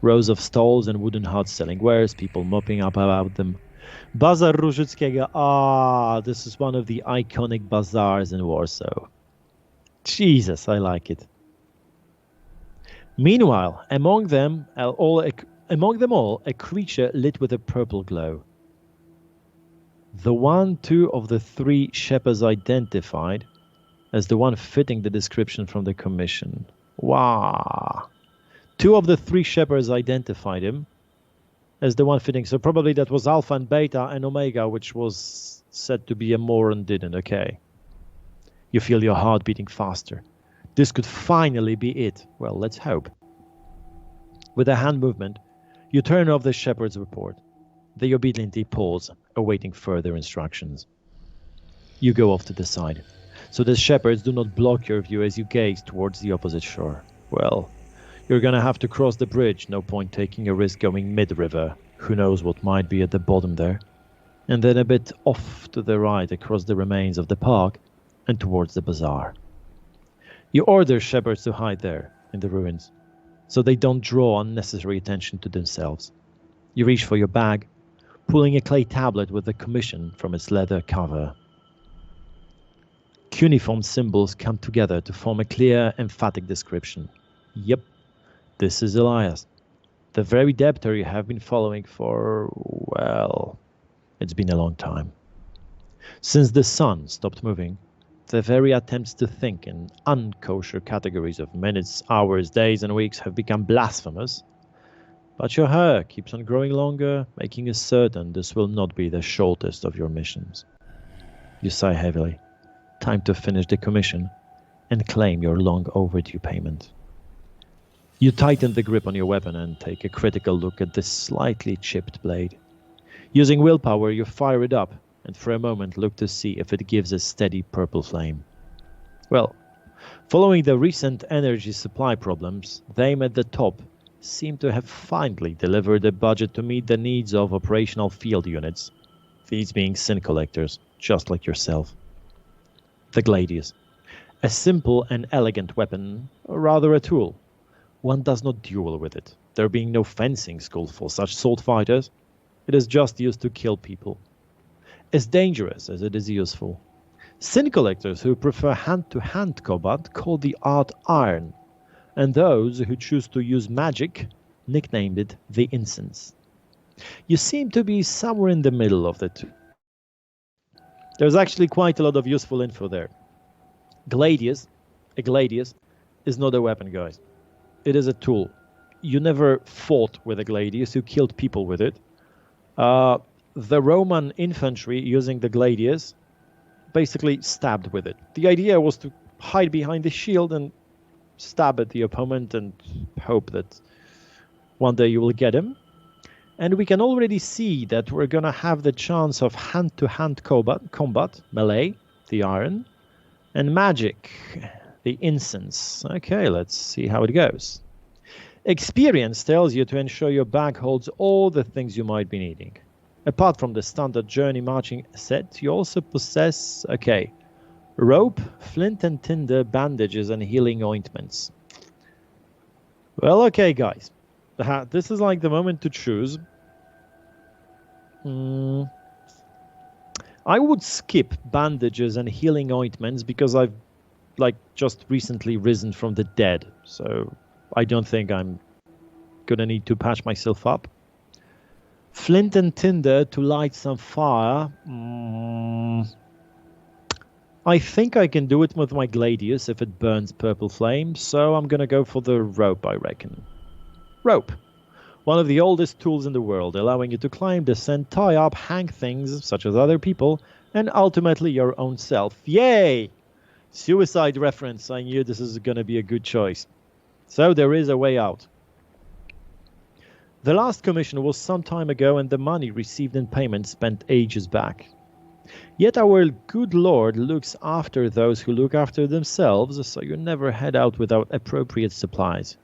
Rows of stalls and wooden huts selling wares, people mopping up about them. Bazar Różyckiego. This is one of the iconic bazaars in Warsaw. Jesus, I like it. Meanwhile, among them all, a creature lit with a purple glow. The one 2 of the 3 shepherds identified as the one fitting the description from the commission. Wow. 2 of the 3 shepherds identified him as the one fitting. So probably that was Alpha and Beta and Omega, which was said to be a moron didn't. Okay. You feel your heart beating faster. This could finally be it. Well, let's hope. With a hand movement, you turn off the shepherd's report. They obediently pause, awaiting further instructions. You go off to the side, so the shepherds do not block your view as you gaze towards the opposite shore. Well, you're gonna have to cross the bridge, no point taking a risk going mid-river. Who knows what might be at the bottom there. And then a bit off to the right across the remains of the park and towards the bazaar. You order shepherds to hide there, in the ruins, so they don't draw unnecessary attention to themselves. You reach for your bag, pulling a clay tablet with the commission from its leather cover. Cuneiform symbols come together to form a clear, emphatic description. Yep, this is Elias, the very debtor you have been following for, well, it's been a long time. Since the sun stopped moving, the very attempts to think in unkosher categories of minutes, hours, days, and weeks have become blasphemous. But your hair keeps on growing longer, making it certain this will not be the shortest of your missions. You sigh heavily. Time to finish the commission and claim your long overdue payment. You tighten the grip on your weapon and take a critical look at this slightly chipped blade. Using willpower, you fire it up and for a moment look to see if it gives a steady purple flame. Well, following the recent energy supply problems, they at the top seem to have finally delivered a budget to meet the needs of operational field units, these being sin collectors, just like yourself. The Gladius. A simple and elegant weapon, or rather a tool. One does not duel with it, there being no fencing school for such sword fighters. It is just used to kill people. As dangerous as it is useful. Sin collectors who prefer hand-to-hand combat call the art iron, and those who choose to use magic nicknamed it the incense. You seem to be somewhere in the middle of the two. There's actually quite a lot of useful info there. A gladius is not a weapon, guys. It is a tool. You never fought with a gladius, you killed people with it. The Roman infantry using the gladius basically stabbed with it. The idea was to hide behind the shield and stab at the opponent and hope that one day you will get him. And we can already see that we're going to have the chance of hand-to-hand combat, melee, the iron, and magic, the incense. Okay, let's see how it goes. Experience tells you to ensure your bag holds all the things you might be needing. Apart from the standard journey marching set, you also possess, okay, rope, flint and tinder, bandages, and healing ointments. Well, okay, guys. This is like the moment to choose. I would skip bandages and healing ointments because I've just recently risen from the dead, so I don't think I'm gonna need to patch myself up. Flint and tinder to light some fire. I think I can do it with my gladius if it burns purple flame, so I'm gonna go for the rope, I reckon. Rope. One of the oldest tools in the world, allowing you to climb, descend, tie up, hang things, such as other people, and ultimately your own self. Yay! Suicide reference. I knew this is gonna be a good choice. So there is a way out. The last commission was some time ago, and the money received in payment spent ages back. Yet our good Lord looks after those who look after themselves, so you never head out without appropriate supplies.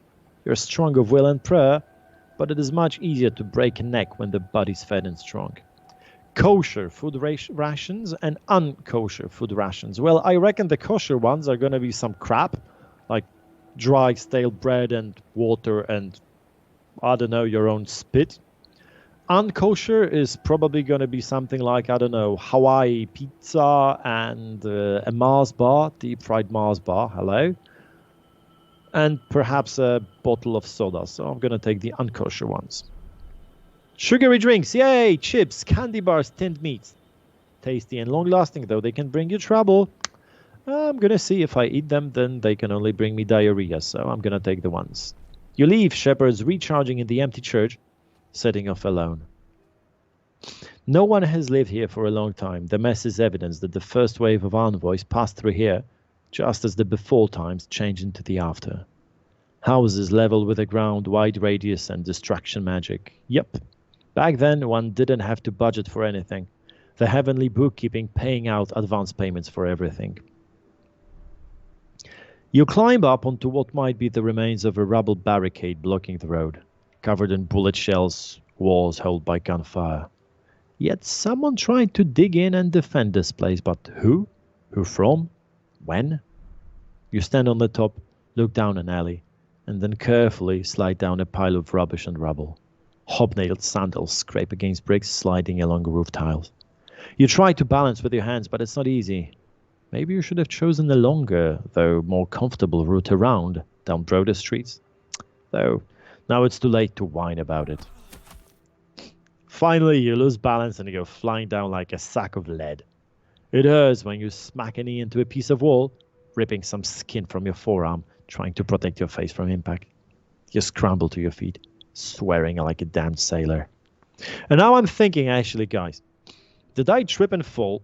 You're strong of will and prayer, but it is much easier to break a neck when the body's fed and strong. Kosher food rations and unkosher food rations. Well, I reckon the kosher ones are going to be some crap, like dry, stale bread and water and, I don't know, your own spit. Unkosher is probably going to be something like, I don't know, Hawaii pizza and a Mars bar, deep-fried Mars bar, hello. And perhaps a bottle of soda, so I'm going to take the unkosher ones. Sugary drinks, yay! Chips, candy bars, tinned meats. Tasty and long-lasting, though they can bring you trouble. I'm going to see if I eat them, then they can only bring me diarrhea, so I'm going to take the ones. You leave shepherds recharging in the empty church, setting off alone. No one has lived here for a long time. The mess is evidence that the first wave of envoys passed through here, just as the before times changed into the after. Houses level with the ground, wide radius, and distraction magic. Yep. Back then, one didn't have to budget for anything. The heavenly bookkeeping paying out advance payments for everything. You climb up onto what might be the remains of a rubble barricade blocking the road, covered in bullet shells, walls held by gunfire. Yet someone tried to dig in and defend this place, but who? Who from? When? You stand on the top, look down an alley, and then carefully slide down a pile of rubbish and rubble. Hobnailed sandals scrape against bricks sliding along roof tiles. You try to balance with your hands, but it's not easy. Maybe you should have chosen a longer, though more comfortable route around, down broader streets. Though, now it's too late to whine about it. Finally, you lose balance and you go flying down like a sack of lead. It hurts when you smack a knee into a piece of wall, ripping some skin from your forearm, trying to protect your face from impact. You scramble to your feet, swearing like a damned sailor. And now I'm thinking, actually, guys, did I trip and fall?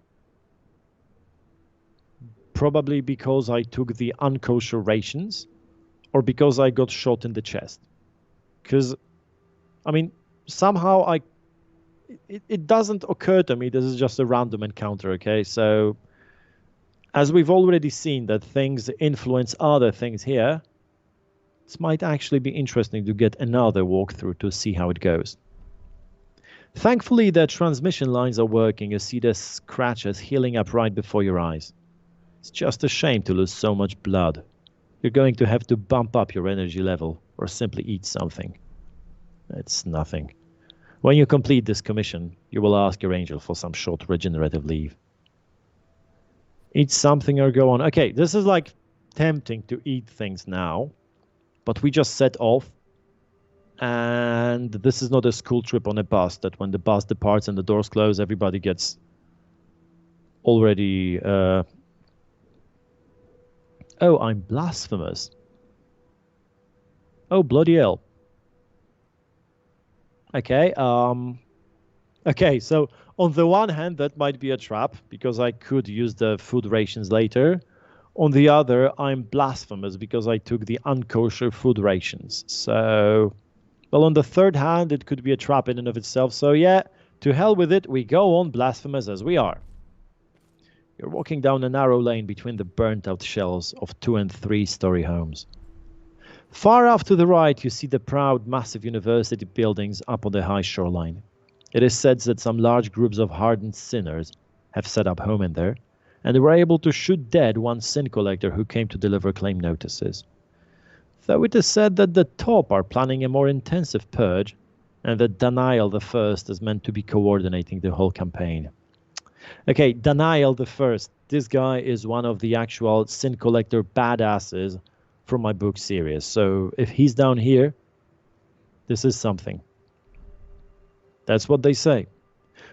Probably because I took the unkosher rations, or because I got shot in the chest. Because, I mean, somehow it doesn't occur to me this is just a random encounter, okay? So, as we've already seen that things influence other things here, it might actually be interesting to get another walkthrough to see how it goes. Thankfully, the transmission lines are working. You see the scratches healing up right before your eyes. It's just a shame to lose so much blood. You're going to have to bump up your energy level or simply eat something. It's nothing. When you complete this commission, you will ask your angel for some short regenerative leave. Eat something or go on. Okay, this is like tempting to eat things now, but we just set off. And this is not a school trip on a bus that when the bus departs and the doors close, everybody gets already... Oh, I'm blasphemous. Oh, bloody hell. Okay, okay, so on the one hand, that might be a trap, because I could use the food rations later. On the other, I'm blasphemous, because I took the unkosher food rations. So, well, on the third hand, it could be a trap in and of itself. So yeah, to hell with it, we go on blasphemous as we are. You're walking down a narrow lane between the burnt-out shells of 2- and 3-story homes. Far off to the right, you see the proud, massive university buildings up on the high shoreline. It is said that some large groups of hardened sinners have set up home in there, and they were able to shoot dead one sin collector who came to deliver claim notices. Though it is said that the top are planning a more intensive purge, and that Daniel the First is meant to be coordinating the whole campaign. Okay, Daniel the First. This guy is one of the actual sin collector badasses from my book series. So if he's down here, this is something. That's what they say.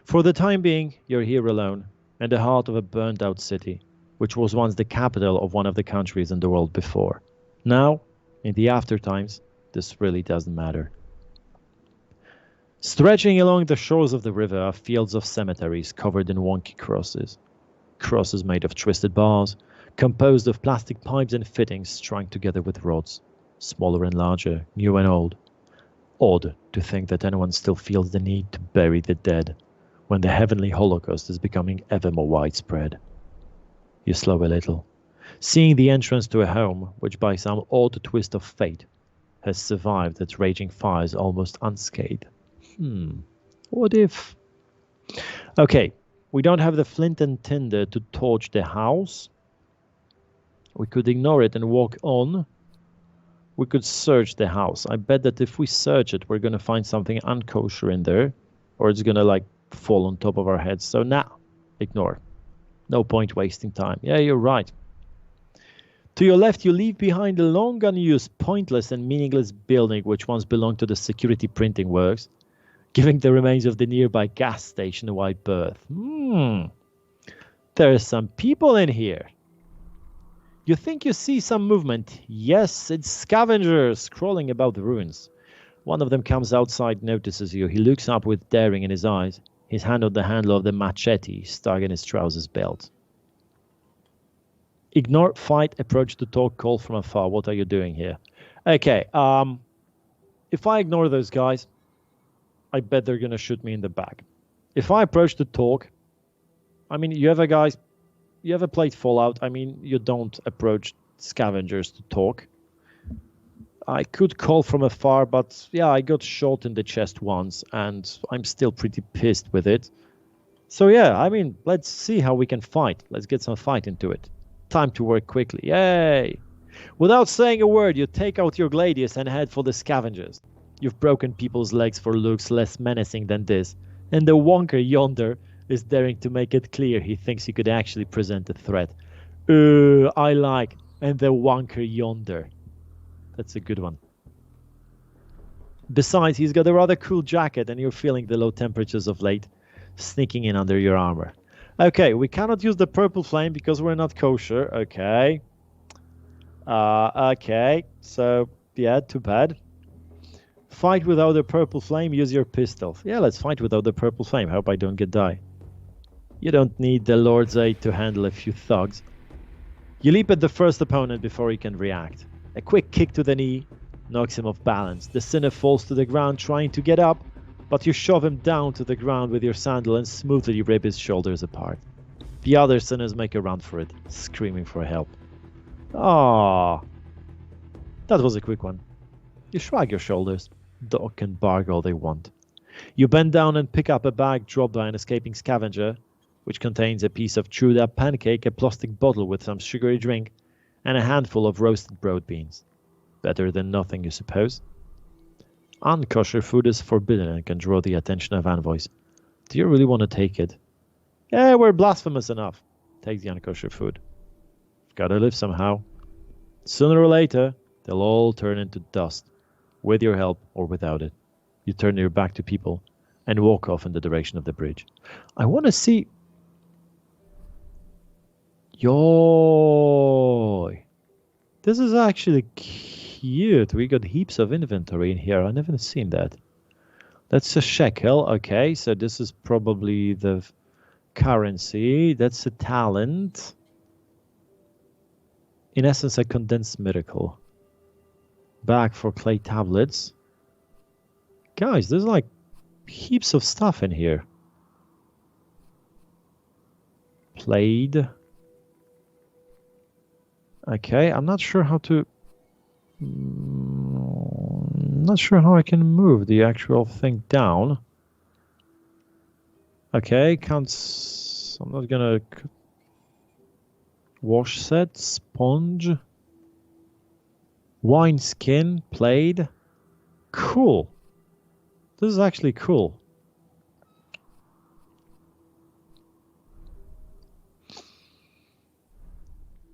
For the time being, you're here alone, in the heart of a burned-out city, which was once the capital of one of the countries in the world before. Now, in the aftertimes, this really doesn't matter. Stretching along the shores of the river are fields of cemeteries covered in wonky crosses. Crosses made of twisted bars, composed of plastic pipes and fittings strung together with rods, smaller and larger, new and old. Odd to think that anyone still feels the need to bury the dead when the heavenly holocaust is becoming ever more widespread. You slow a little, seeing the entrance to a home which by some odd twist of fate has survived its raging fires almost unscathed. What if... Okay, we don't have the flint and tinder to torch the house. We could ignore it and walk on. We could search the house. I bet that if we search it, we're going to find something unkosher in there, or it's going to like fall on top of our heads. So now, ignore. No point wasting time. Yeah, you're right. To your left, you leave behind a long unused, pointless and meaningless building which once belonged to the security printing works, giving the remains of the nearby gas station a wide berth. There are some people in here. You think you see some movement. Yes, it's scavengers crawling about the ruins. One of them comes outside, notices you. He looks up with daring in his eyes, his hand on the handle of the machete stuck in his trousers belt. Ignore, fight, approach to talk, call from afar. What are you doing here? Okay, if I ignore those guys, I bet they're going to shoot me in the back. If I approach to talk, I mean, you ever played Fallout? I mean, you don't approach scavengers to talk. I could call from afar, but yeah, I got shot in the chest once, and I'm still pretty pissed with it. So yeah, I mean, let's see how we can fight. Let's get some fight into it. Time to work quickly. Yay! Without saying a word, you take out your gladius and head for the scavengers. You've broken people's legs for looks less menacing than this, and the wonker yonder is daring to make it clear he thinks he could actually present a threat. I like, and the wonker yonder. That's a good one. Besides, he's got a rather cool jacket, and you're feeling the low temperatures of late sneaking in under your armor. Okay, we cannot use the purple flame because we're not kosher. Okay. Okay, so yeah, too bad. Fight without the purple flame, use your pistol. Yeah, let's fight without the purple flame. Hope I don't get die. You don't need the Lord's aid to handle a few thugs. You leap at the first opponent before he can react. A quick kick to the knee knocks him off balance. The sinner falls to the ground trying to get up, but you shove him down to the ground with your sandal and smoothly rip his shoulders apart. The other sinners make a run for it, screaming for help. Ah, that was a quick one. You shrug your shoulders. Dog can bark all they want. You bend down and pick up a bag dropped by an escaping scavenger, which contains a piece of chewed up pancake, a plastic bottle with some sugary drink, and a handful of roasted broad beans. Better than nothing, you suppose? Unkosher food is forbidden and can draw the attention of envoys. Do you really want to take it? Yeah, we're blasphemous enough. Take the unkosher food. Gotta live somehow. Sooner or later, they'll all turn into dust. With your help or without it. You turn your back to people and walk off in the direction of the bridge. I want to see... Yoy! This is actually cute. We got heaps of inventory in here. I've never seen that. That's a shekel. Okay, so this is probably the currency. That's a talent. In essence, a condensed miracle. Bag for clay tablets. Guys, there's like heaps of stuff in here. Plaid. Okay, I'm not sure how to... not sure how I can move the actual thing down. Okay, counts. I'm not gonna wash set, sponge, wine skin, played. Cool. This is actually cool.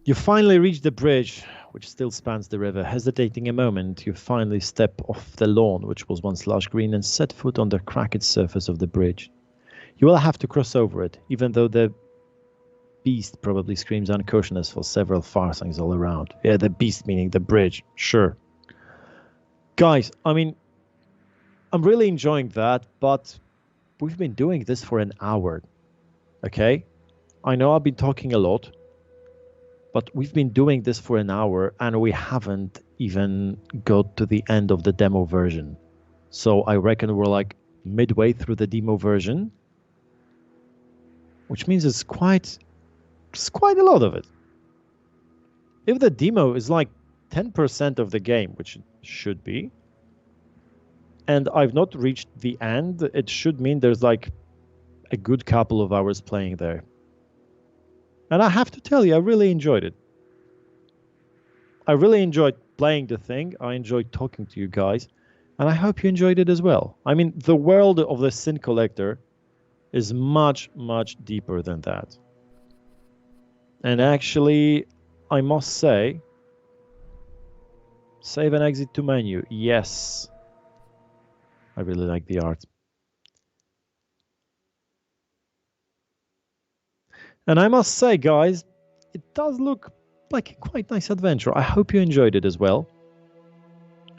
You finally reach the bridge, which still spans the river. Hesitating a moment, you finally step off the lawn, which was once lush green, and set foot on the cracked surface of the bridge. You will have to cross over it, even though the beast probably screams uncautionous for several farthings all around. Yeah, the beast meaning the bridge, sure. Guys, I mean, I'm really enjoying that, but we've been doing this for an hour, okay? I know I've been talking a lot, but we've been doing this for an hour and we haven't even got to the end of the demo version. So I reckon we're like midway through the demo version, which means it's quite a lot of it. If the demo is like 10% of the game, which it should be, and I've not reached the end, it should mean there's like a good couple of hours playing there. And I have to tell you, I really enjoyed it. I really enjoyed playing the thing. I enjoyed talking to you guys. And I hope you enjoyed it as well. I mean, the world of the Sin Collector is much, much deeper than that. And actually, I must say, save and exit to menu. Yes. I really like the art. And I must say, guys, it does look like a quite nice adventure. I hope you enjoyed it as well.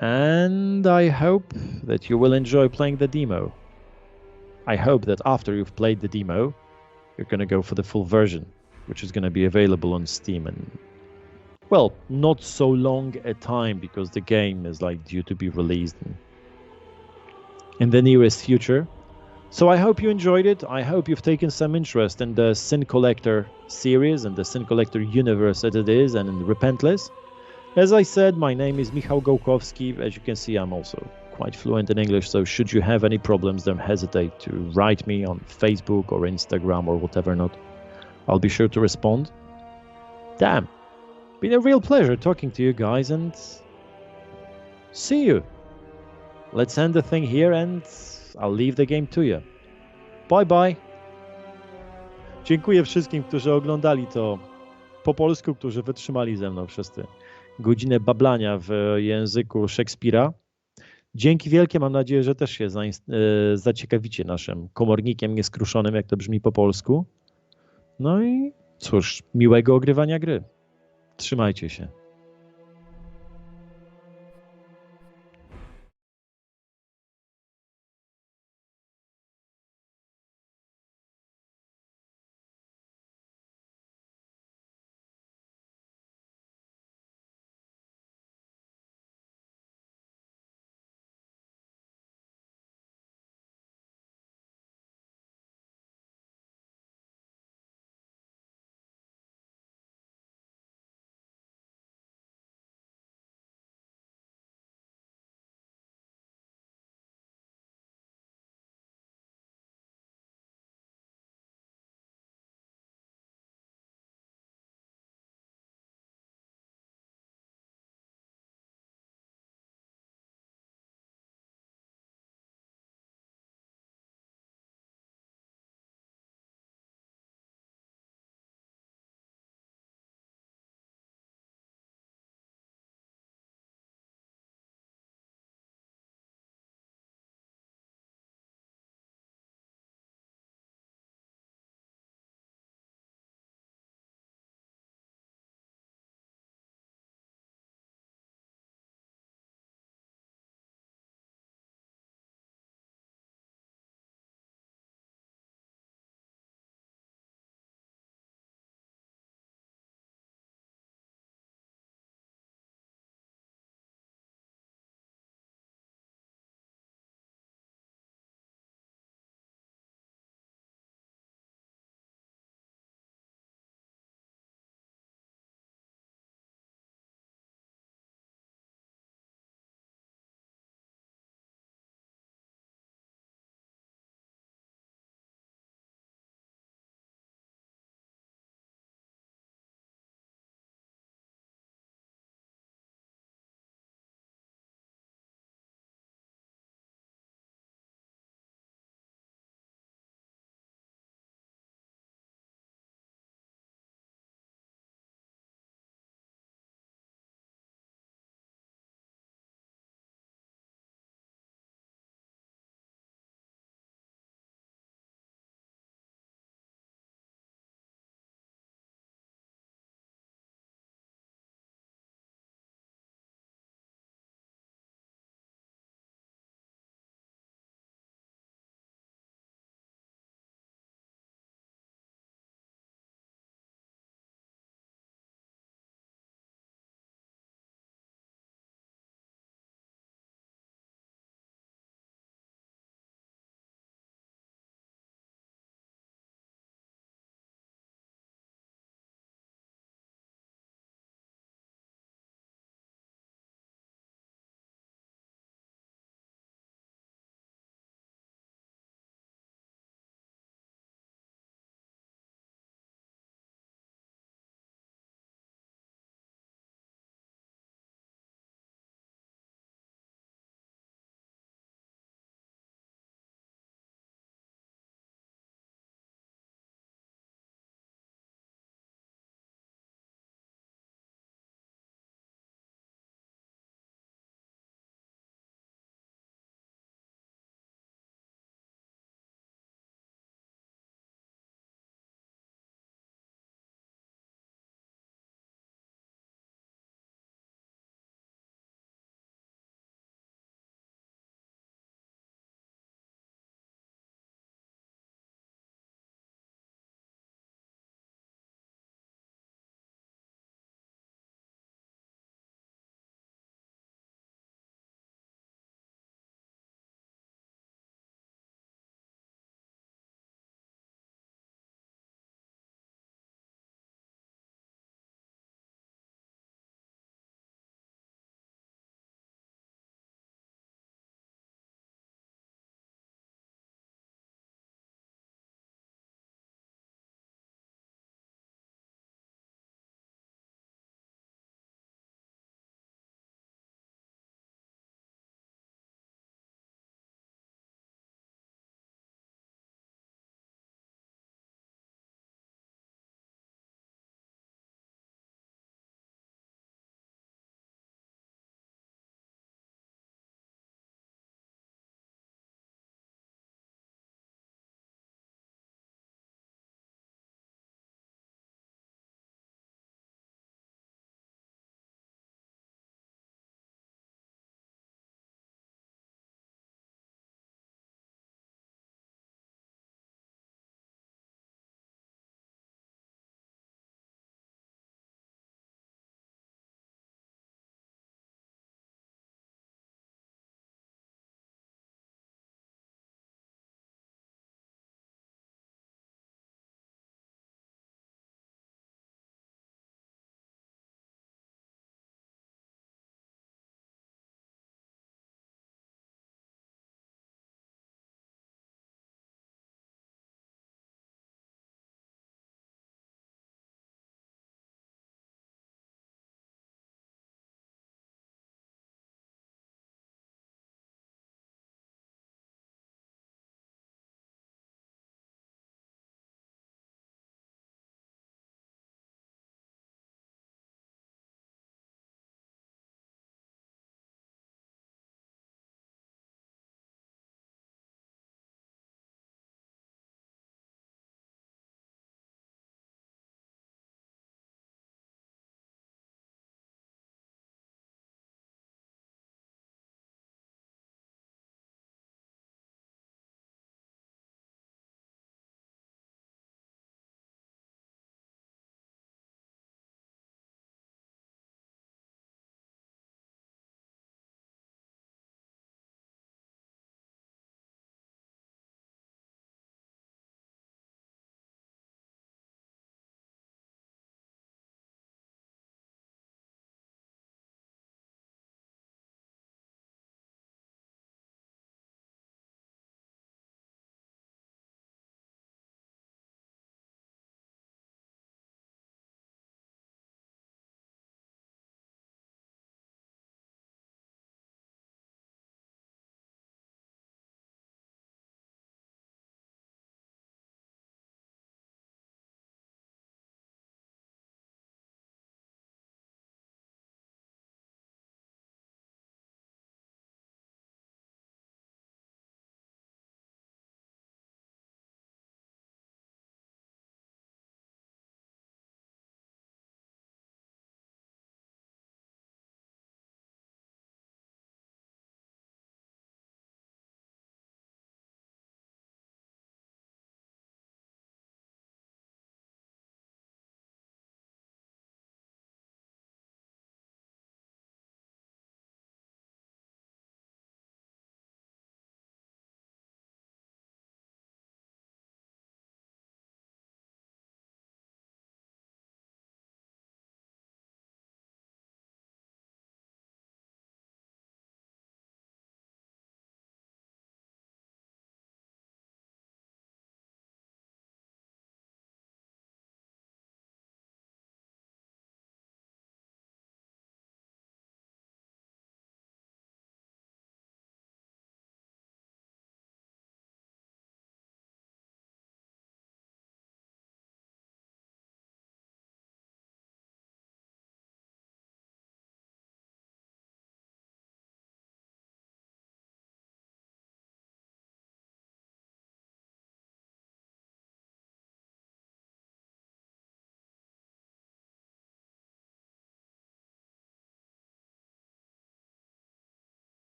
And I hope that you will enjoy playing the demo. I hope that after you've played the demo, you're going to go for the full version, which is going to be available on Steam and, well, not so long a time because the game is like due to be released in the nearest future. So I hope you enjoyed it. I hope you've taken some interest in the Sin Collector series and the Sin Collector universe as it is and in Repentless. As I said, my name is Michal Gołkowski. As you can see, I'm also quite fluent in English, so should you have any problems, don't hesitate to write me on Facebook or Instagram or whatever not. I'll be sure to respond. Damn, been a real pleasure talking to you guys and see you. Let's end the thing here and I'll leave the game to you. Bye bye. Dziękuję wszystkim, którzy oglądali to po polsku, którzy wytrzymali ze mną przez tę godzinę bablania w języku Szekspira. Dzięki wielkie, mam nadzieję, że też się zaciekawicie naszym komornikiem nieskruszonym, jak to brzmi po polsku. No i cóż, miłego ogrywania gry. Trzymajcie się.